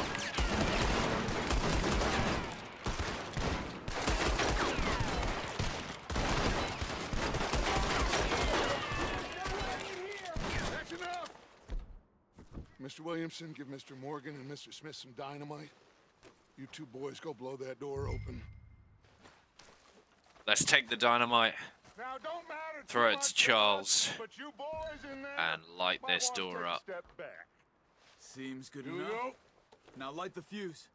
That's enough. Mr. Williamson, give Mr. Morgan and Mr. Smith some dynamite. You two boys go blow that door open. Let's take the dynamite, Now, don't matter throw too it much to Charles, us, but you boys in there and light might this wanna door take a up. step back. Seems good Here we enough. go. Now light the fuse.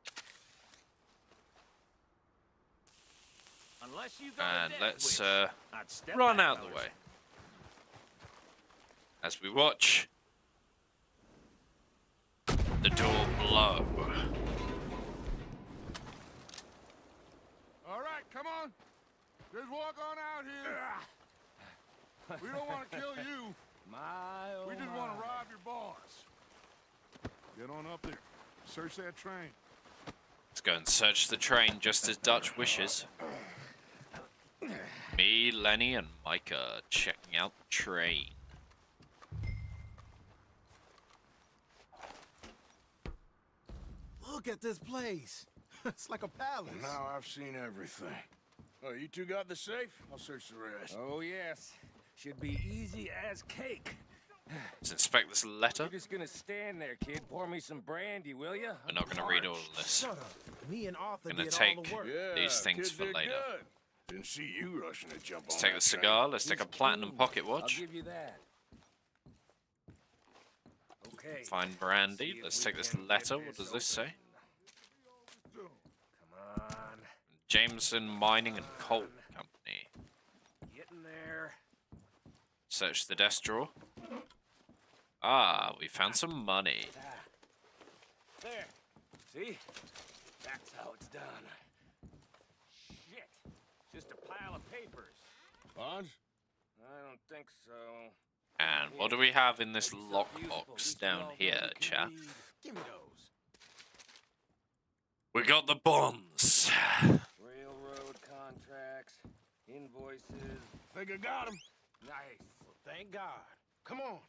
Unless you got And a death let's wish, I'd step run back, out of the fellas. way as we watch the door blow. All right, come on. Just walk on out here. We don't want to kill you. My, oh We just my. want to rob your boss. Get on up there. Search that train. Let's go and search the train just as Dutch wishes. Me, Lenny, and Micah checking out the train. Look at this place. It's like a palace. Now I've seen everything. Oh, you two got the safe? I'll search the rest. Oh, yes. Should be easy as cake. Let's inspect this letter. You're just gonna stand there, kid. Pour me some brandy, will ya? We're not going to read all of this. Shut up. Me and Arthur Gonna did take all the work. Yeah, these things kid for did later. good. Didn't see you rushing to jump Let's on take that the train. cigar. Let's take a He's platinum cool. pocket I'll watch. give you that. Okay. Find See brandy. if Let's we take this can get letter. What does this say? Come on. Jameson Mining and Coal Company. Get in there. Search the desk drawer. Ah, we found some money. There. See? That's how it's done. Shit. Just a pile of papers. Bonds? I don't think so. And what do we have in this lockbox down here, chat? Give me those. We got the bonds. Railroad contracts, invoices. Think I got him. Nice. Well, thank God. Come on.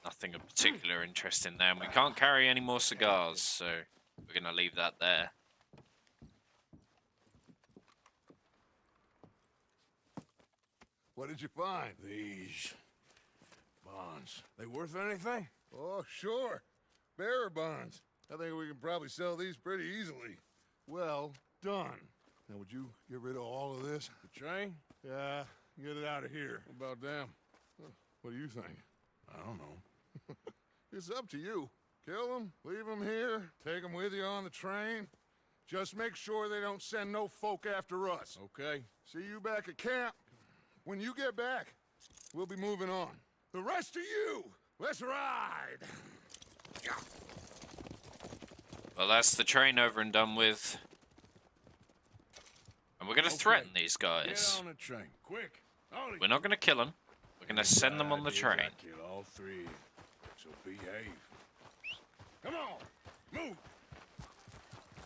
Nothing of particular interest in them. We can't carry any more cigars, so we're gonna leave that there. What did you find? These bonds. They worth anything? Oh, sure. Bearer bonds. I think we can probably sell these pretty easily. Well done. Now, would you get rid of all of this? The train? Yeah, get it out of here. What about them? What do you think? I don't know. It's up to you. Kill them, leave them here, take them with you on the train. Just make sure they don't send no folk after us. Okay. See you back at camp. When you get back, we'll be moving on. The rest of you, let's ride! Well, that's the train over and done with. And we're gonna threaten these guys. Get on the train, quick. Ollie. We're not gonna kill them. We're gonna send them on the Idea is train. I kill all three, so behave. Come on, move.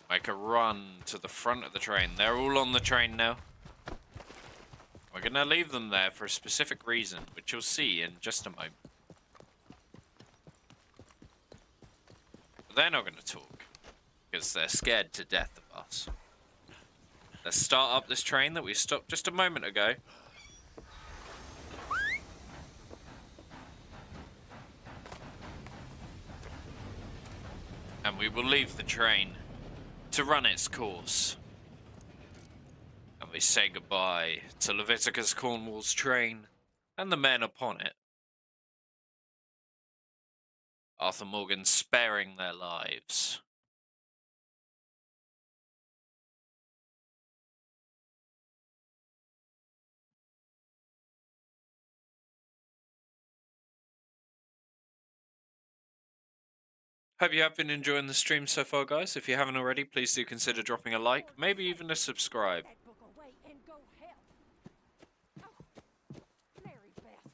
Make a run to the front of the train. They're all on the train now. We're gonna leave them there for a specific reason, which you'll see in just a moment. But they're not gonna talk, because they're scared to death of us. Let's start up this train that we stopped just a moment ago. And we will leave the train to run its course. And we say goodbye to Leviticus Cornwall's train and the men upon it. Arthur Morgan sparing their lives. Hope you have been enjoying the stream so far, guys. If you haven't already, please do consider dropping a like, maybe even a subscribe. That book away and go help. Oh, Mary Beth.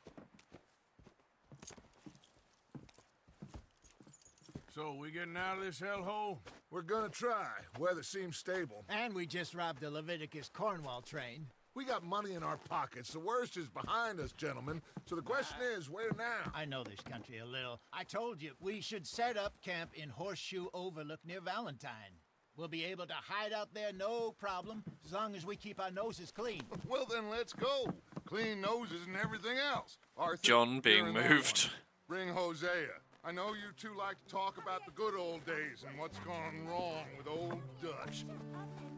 So, we getting out of this hellhole? We're gonna try. Weather seems stable. And we just robbed the Leviticus Cornwall train. We got money in our pockets. The worst is behind us, gentlemen. So the question is, where now? I know this country a little. I told you, we should set up camp in Horseshoe Overlook near Valentine. We'll be able to hide out there no problem, as long as we keep our noses clean. Well, then let's go. Clean noses and everything else. Arthur, John being you're in that moved. one. Bring Hosea. I know you two like to talk about the good old days and what's gone wrong with old Dutch.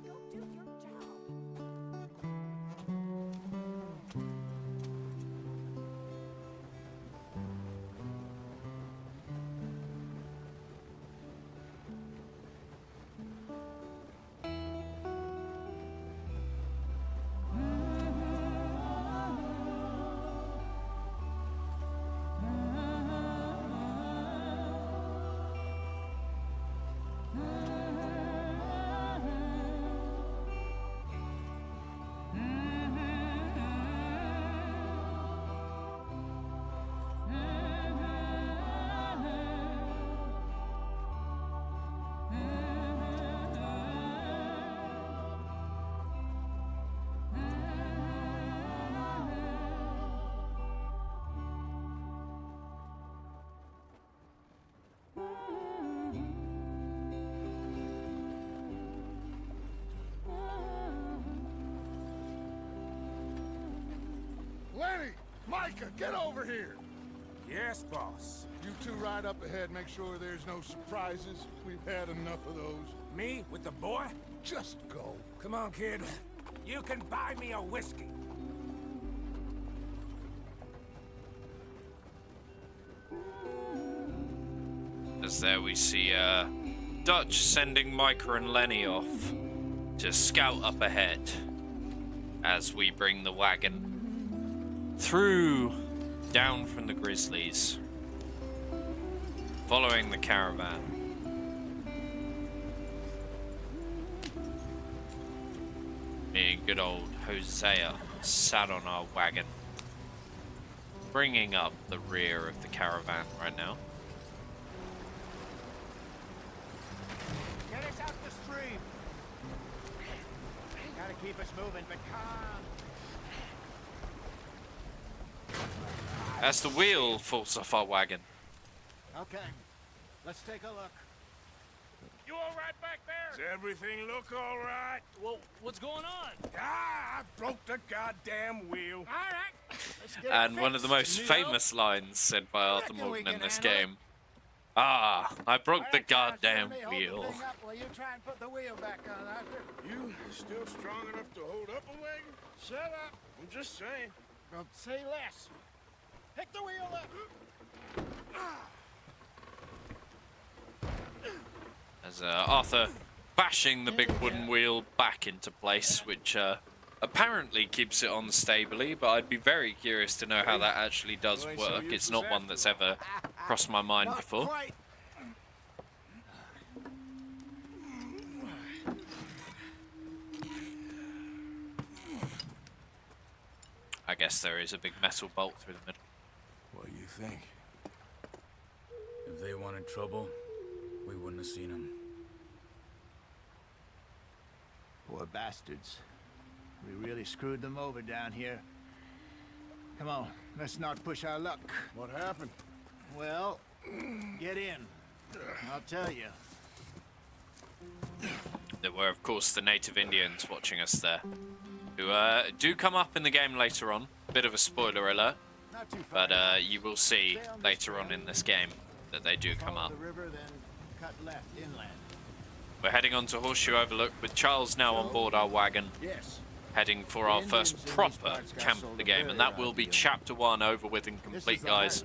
Go do your job. Lenny! Micah, get over here! Yes, boss. You two ride up ahead, make sure there's no surprises. We've had enough of those. Me with the boy? Just go. Come on, kid. You can buy me a whiskey. As there we see Dutch sending Micah and Lenny off to scout up ahead as we bring the wagon through down from the grizzlies, following the caravan. Me and good old Hosea sat on our wagon, bringing up the rear of the caravan right now. Get us out the stream. Gotta keep us moving, but calm. As the wheel falls off our wagon. Okay, let's take a look. You all right back there? Does everything look all right? Well, what's going on? Ah, I broke the goddamn wheel. All right. Let's get it And one of the most fixed. Need help? famous lines said by Arthur Reckon we Morgan in can this handle it. game. Ah, I broke the All right, guys, goddamn let me hold the wheel. thing up while you try and put the wheel back on, Arthur. You still strong enough to hold up a wagon? Shut up. I'm just saying. Don't say less. Pick the wheel up. As Arthur bashing the big wooden wheel back into place, which apparently keeps it on stably, but I'd be very curious to know how that actually does Well, ain't so work. It's useless not one after that's ever crossed my mind Not before. quite. I guess there is a big metal bolt through the middle. What do you think? If they wanted trouble, we wouldn't have seen them. Poor bastards. We really screwed them over down here. Come on, let's not push our luck. What happened? Well, get in. I'll tell you. There were, of course, the native Indians watching us there, who do come up in the game later on. Bit of a spoiler alert, Not too far. but you will see later on in this game that they do come Follow up. the river, then cut left inland. We're heading on to Horseshoe Overlook with Charles now on board our wagon, Yes. heading for our first proper camp of the game, and that will be Chapter 1 over with and complete, guys.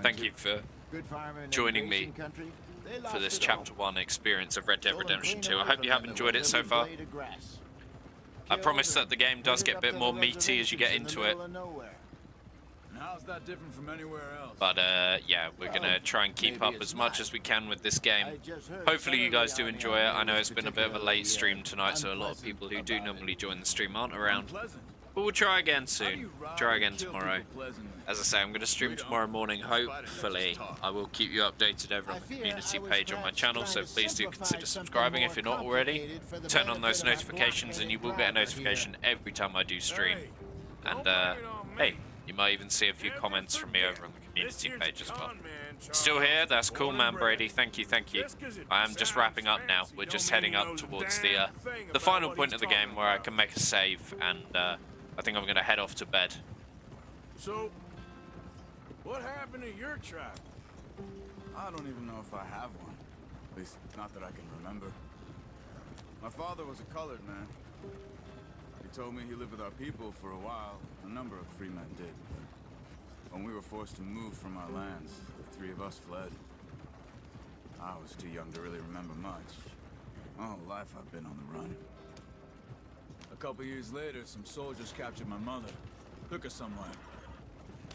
Thank you for Good farming and joining me irrigation country. They for lost this it all. Chapter 1 experience of Red Dead Stolen Redemption clean 2. I away hope you from have them enjoyed it with so every far. blade of grass. I promise Killed that the game does and get a bit up more to the meaty as you get reservations into in the it. middle of nowhere. And how's that different from anywhere else? But yeah, we're gonna try and keep maybe up it's as much not. as we can with this game. I just heard Hopefully you some guys of do the enjoy it. I know it's army been a bit of a late particularly, stream tonight, so a lot of people who do unpleasant normally about join the stream aren't around. Unpleasant. But we'll try again How do soon. you rob Try and again kill tomorrow. people pleasantly? As I say, I'm going to stream tomorrow morning, hopefully. I will keep you updated over on the community page on my channel, so please do consider subscribing if you're not already. Turn on those notifications and you will get a notification every time I do stream. And hey, you might even see a few comments from me over on the community page as well. Still here? That's cool, man, Brady. Thank you, thank you. I am just wrapping up now. We're just heading up towards the final point of the game where I can make a save, and I think I'm going to head off to bed. So, what happened to your tribe? I don't even know if I have one. At least, not that I can remember. My father was a colored man. He told me he lived with our people for a while. A number of free men did. When we were forced to move from our lands, the three of us fled. I was too young to really remember much. My whole life I've been on the run. A couple years later, some soldiers captured my mother. Took her somewhere.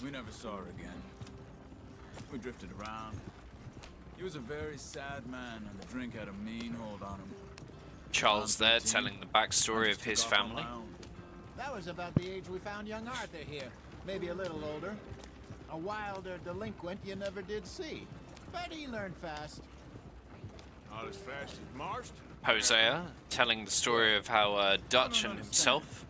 We never saw her again. We drifted around. He was a very sad man, and the drink had a mean hold on him. Charles there telling the backstory of his family. That was about the age we found young Arthur here. Maybe a little older. A wilder delinquent you never did see. But he learned fast. Not as fast as Marston. Hosea telling the story of how Dutch and himself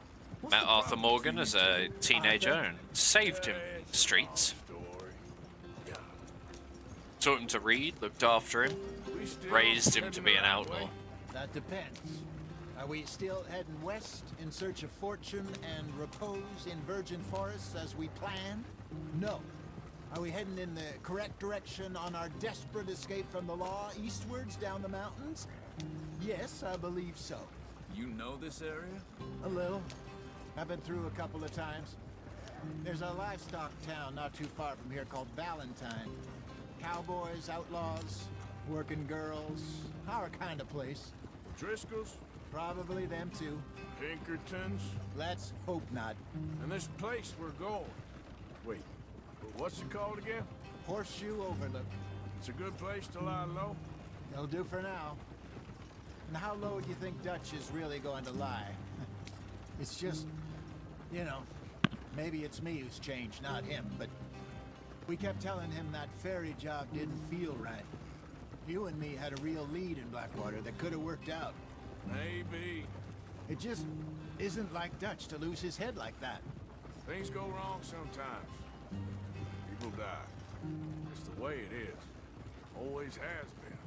met Arthur Morgan as a teenager and saved him from the streets. Taught him to read, looked after him, raised him to be an outlaw. That depends. Are we still heading west in search of fortune and repose in virgin forests as we planned? No. Are we heading in the correct direction on our desperate escape from the law eastwards down the mountains? Yes, I believe so. You know this area? A little. I've been through a couple of times. There's a livestock town not too far from here called Valentine. Cowboys, outlaws, working girls, our kind of place. Driscoll's, Probably them too. Pinkertons, Let's hope not. and this place we're going. Wait, What's it called again? Horseshoe Overlook. It's a good place to lie low. It'll do for now. And how low do you think Dutch is really going to lie? It's just, you know, maybe it's me who's changed, not him, but we kept telling him that ferry job didn't feel right. You and me had a real lead in Blackwater that could have worked out. Maybe. It just isn't like Dutch to lose his head like that. Things go wrong sometimes. People die. It's the way it is. Always has been.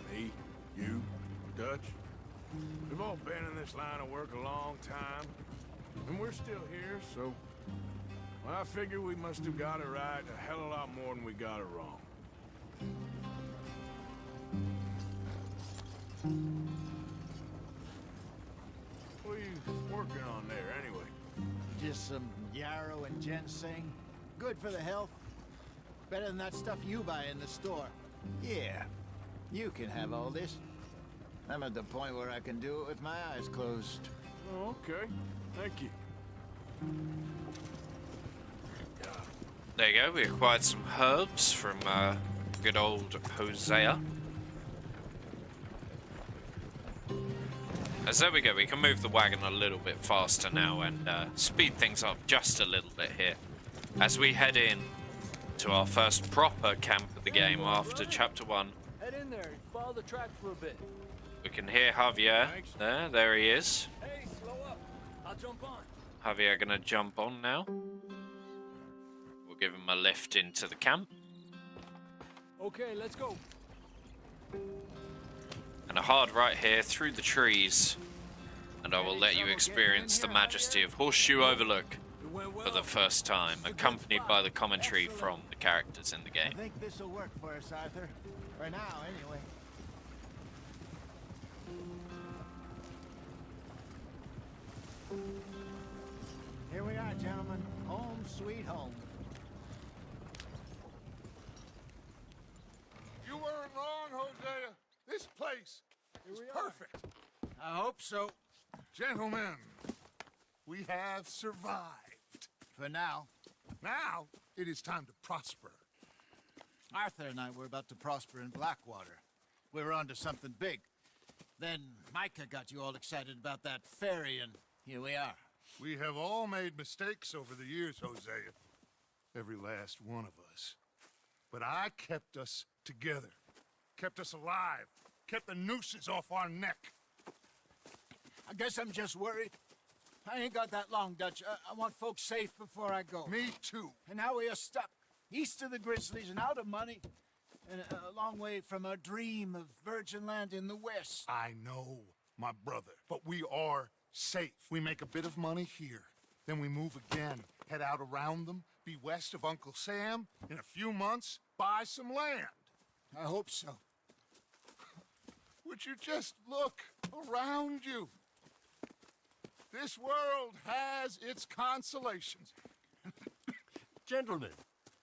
Me, you, Dutch. We've all been in this line of work a long time. And we're still here, so... Well, I figure we must have got it right a hell of a lot more than we got it wrong. What are you working on there, anyway? Just some yarrow and ginseng. Good for the health. Better than that stuff you buy in the store. Yeah, you can have all this. I'm at the point where I can do it with my eyes closed. Oh, okay. Thank you. There you go, we acquired some herbs from good old Hosea. As there we go, we can move the wagon a little bit faster now and speed things up just a little bit here. As we head in to our first proper camp of the game after Chapter 1. Head in there and follow the track for a bit. We can hear Javier there he is. Hey, slow up. I'll jump on. Javier gonna jump on now. We'll give him a lift into the camp. Okay, let's go. And a hard right here through the trees. And I will let you experience the majesty of Horseshoe Overlook for the first time, accompanied by the commentary from the characters in the game. I think this will work for us, Arthur. For now, anyway. Here we are, gentlemen. Home sweet home. You weren't wrong, Hosea. This place is perfect. I hope so. Gentlemen, we have survived. For now. Now, it is time to prosper. Arthur and I were about to prosper in Blackwater. We were onto something big. Then Micah got you all excited about that ferry, and here we are. We have all made mistakes over the years, Hosea. Every last one of us. But I kept us together. Kept us alive. Kept the nooses off our neck. I guess I'm just worried. I ain't got that long, Dutch. I want folks safe before I go. Me too. And now we are stuck, east of the Grizzlies and out of money, and a long way from our dream of virgin land in the west. I know, my brother, but we are safe. We make a bit of money here, then we move again, head out around them, be west of Uncle Sam, in a few months, buy some land. I hope so. Would you just look around you? This world has its consolations. Gentlemen,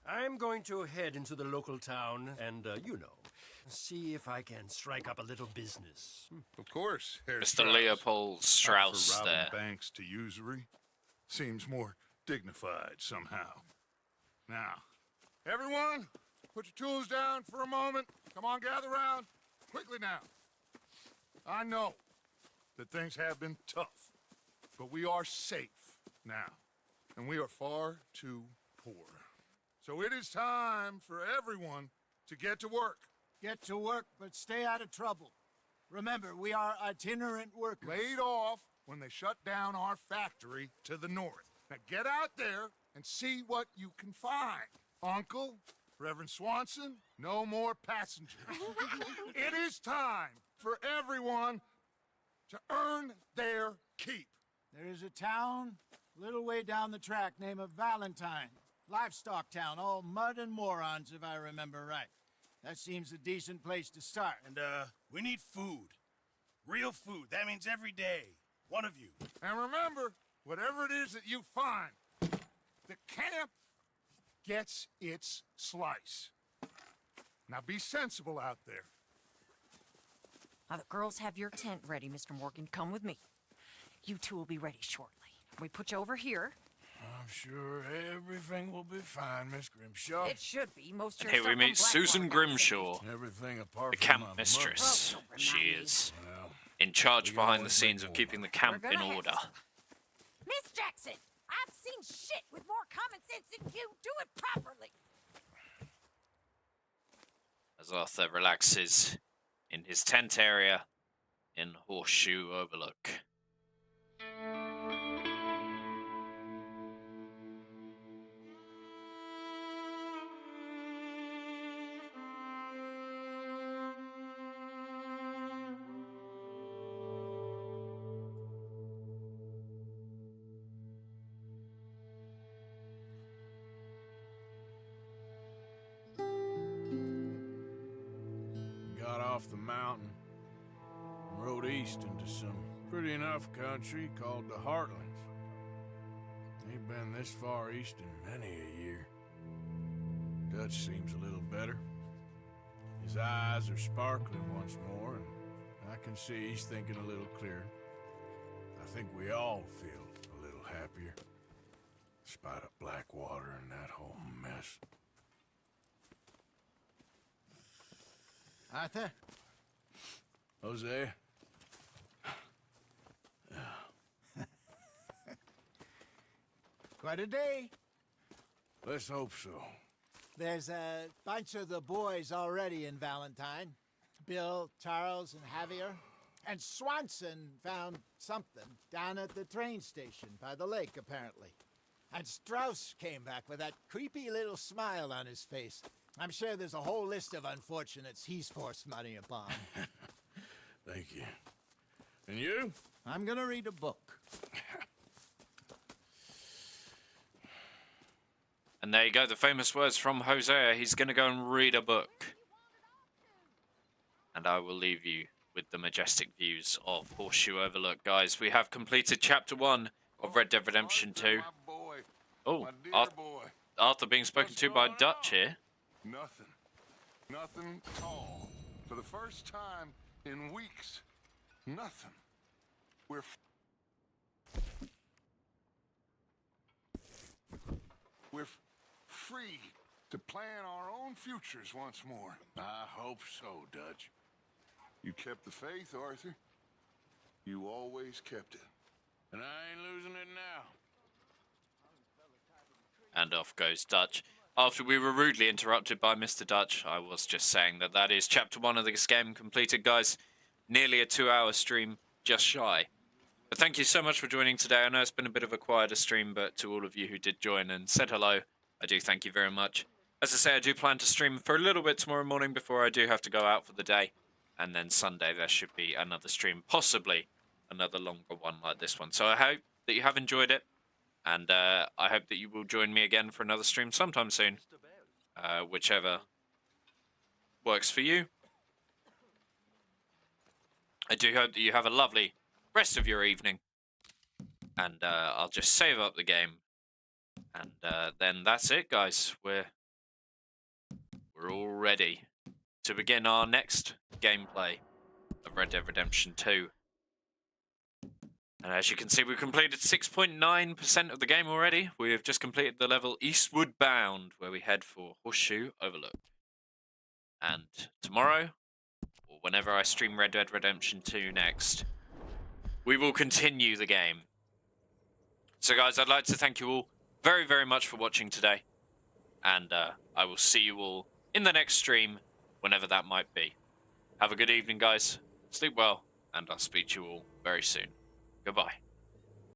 I'm going to head into the local town and, you know, see if I can strike up a little business. Of course, Herr Mr. Strauss. Leopold Strauss Not for robbing there. banks to usury. Seems more dignified somehow. Now, everyone, put your tools down for a moment. Come on, gather round. Quickly now. I know that things have been tough, but we are safe now, and we are far too poor. So it is time for everyone to get to work. Get to work, but stay out of trouble. Remember, we are itinerant workers. Laid off when they shut down our factory to the north. Now get out there and see what you can find. Uncle, Reverend Swanson, no more passengers. It is time for everyone to earn their keep. There is a town a little way down the track named Valentine. Livestock town, all mud and morons, if I remember right. That seems a decent place to start. And, we need food. Real food. That means every day. One of you. And remember, whatever it is that you find, the camp gets its slice. Now be sensible out there. Now, the girls have your tent ready, Mr. Morgan. Come with me. You two will be ready shortly. We put you over here. I'm sure everything will be fine, Miss Grimshaw. It should be. Most And your here we stuff meet from Susan Blackwater got Grimshaw, Everything apart the from camp my mother. mistress. Well, don't She remind me. is Well, in charge we behind the always scenes make of keeping the more. camp We're in gonna have order. some. Miss Jackson, I've seen shit with more common sense than you. Do it properly. As Arthur relaxes in his tent area in Horseshoe Overlook. Got off the mountain and rode east into some pretty enough country called the Heartlands. Ain't been this far east in many a year. Dutch seems a little better. His eyes are sparkling once more, and I can see he's thinking a little clearer. I think we all feel a little happier, despite of Blackwater and that whole mess. Arthur? Jose? Quite a day. Let's hope so. There's a bunch of the boys already in Valentine. Bill, Charles, and Javier. And Swanson found something down at the train station by the lake, apparently. And Strauss came back with that creepy little smile on his face. I'm sure there's a whole list of unfortunates he's forced money upon. Thank you. And you? I'm gonna read a book. And there you go, the famous words from Hosea. He's going to go and read a book. And I will leave you with the majestic views of Horseshoe Overlook. Guys, we have completed Chapter 1 of Red Dead Redemption 2. Oh, Arthur being spoken to by Dutch here. Nothing. Nothing at all. For the first time in weeks. Nothing. We're free to plan our own futures once more. I hope so, Dutch. You kept the faith, Arthur. You always kept it. And I ain't losing it now. And off goes Dutch. After we were rudely interrupted by Mr. Dutch, I was just saying that that is Chapter 1 of this game completed, guys. Nearly a 2-hour stream, just shy. But thank you so much for joining today. I know it's been a bit of a quieter stream, but to all of you who did join and said hello, I do thank you very much. As I say, I do plan to stream for a little bit tomorrow morning before I do have to go out for the day. And then Sunday there should be another stream, possibly another longer one like this one. So I hope that you have enjoyed it. And I hope that you will join me again for another stream sometime soon. Whichever works for you. I do hope that you have a lovely rest of your evening. And I'll just save up the game. And then that's it, guys. We're all ready to begin our next gameplay of Red Dead Redemption 2. And as you can see, we've completed 6.9% of the game already. We have just completed the level Eastward Bound, where we head for Horseshoe Overlook. And tomorrow, or whenever I stream Red Dead Redemption 2 next, we will continue the game. So guys, I'd like to thank you all very, very much for watching today. And I will see you all in the next stream, whenever that might be. Have a good evening, guys. Sleep well, and I'll speak to you all very soon. Goodbye.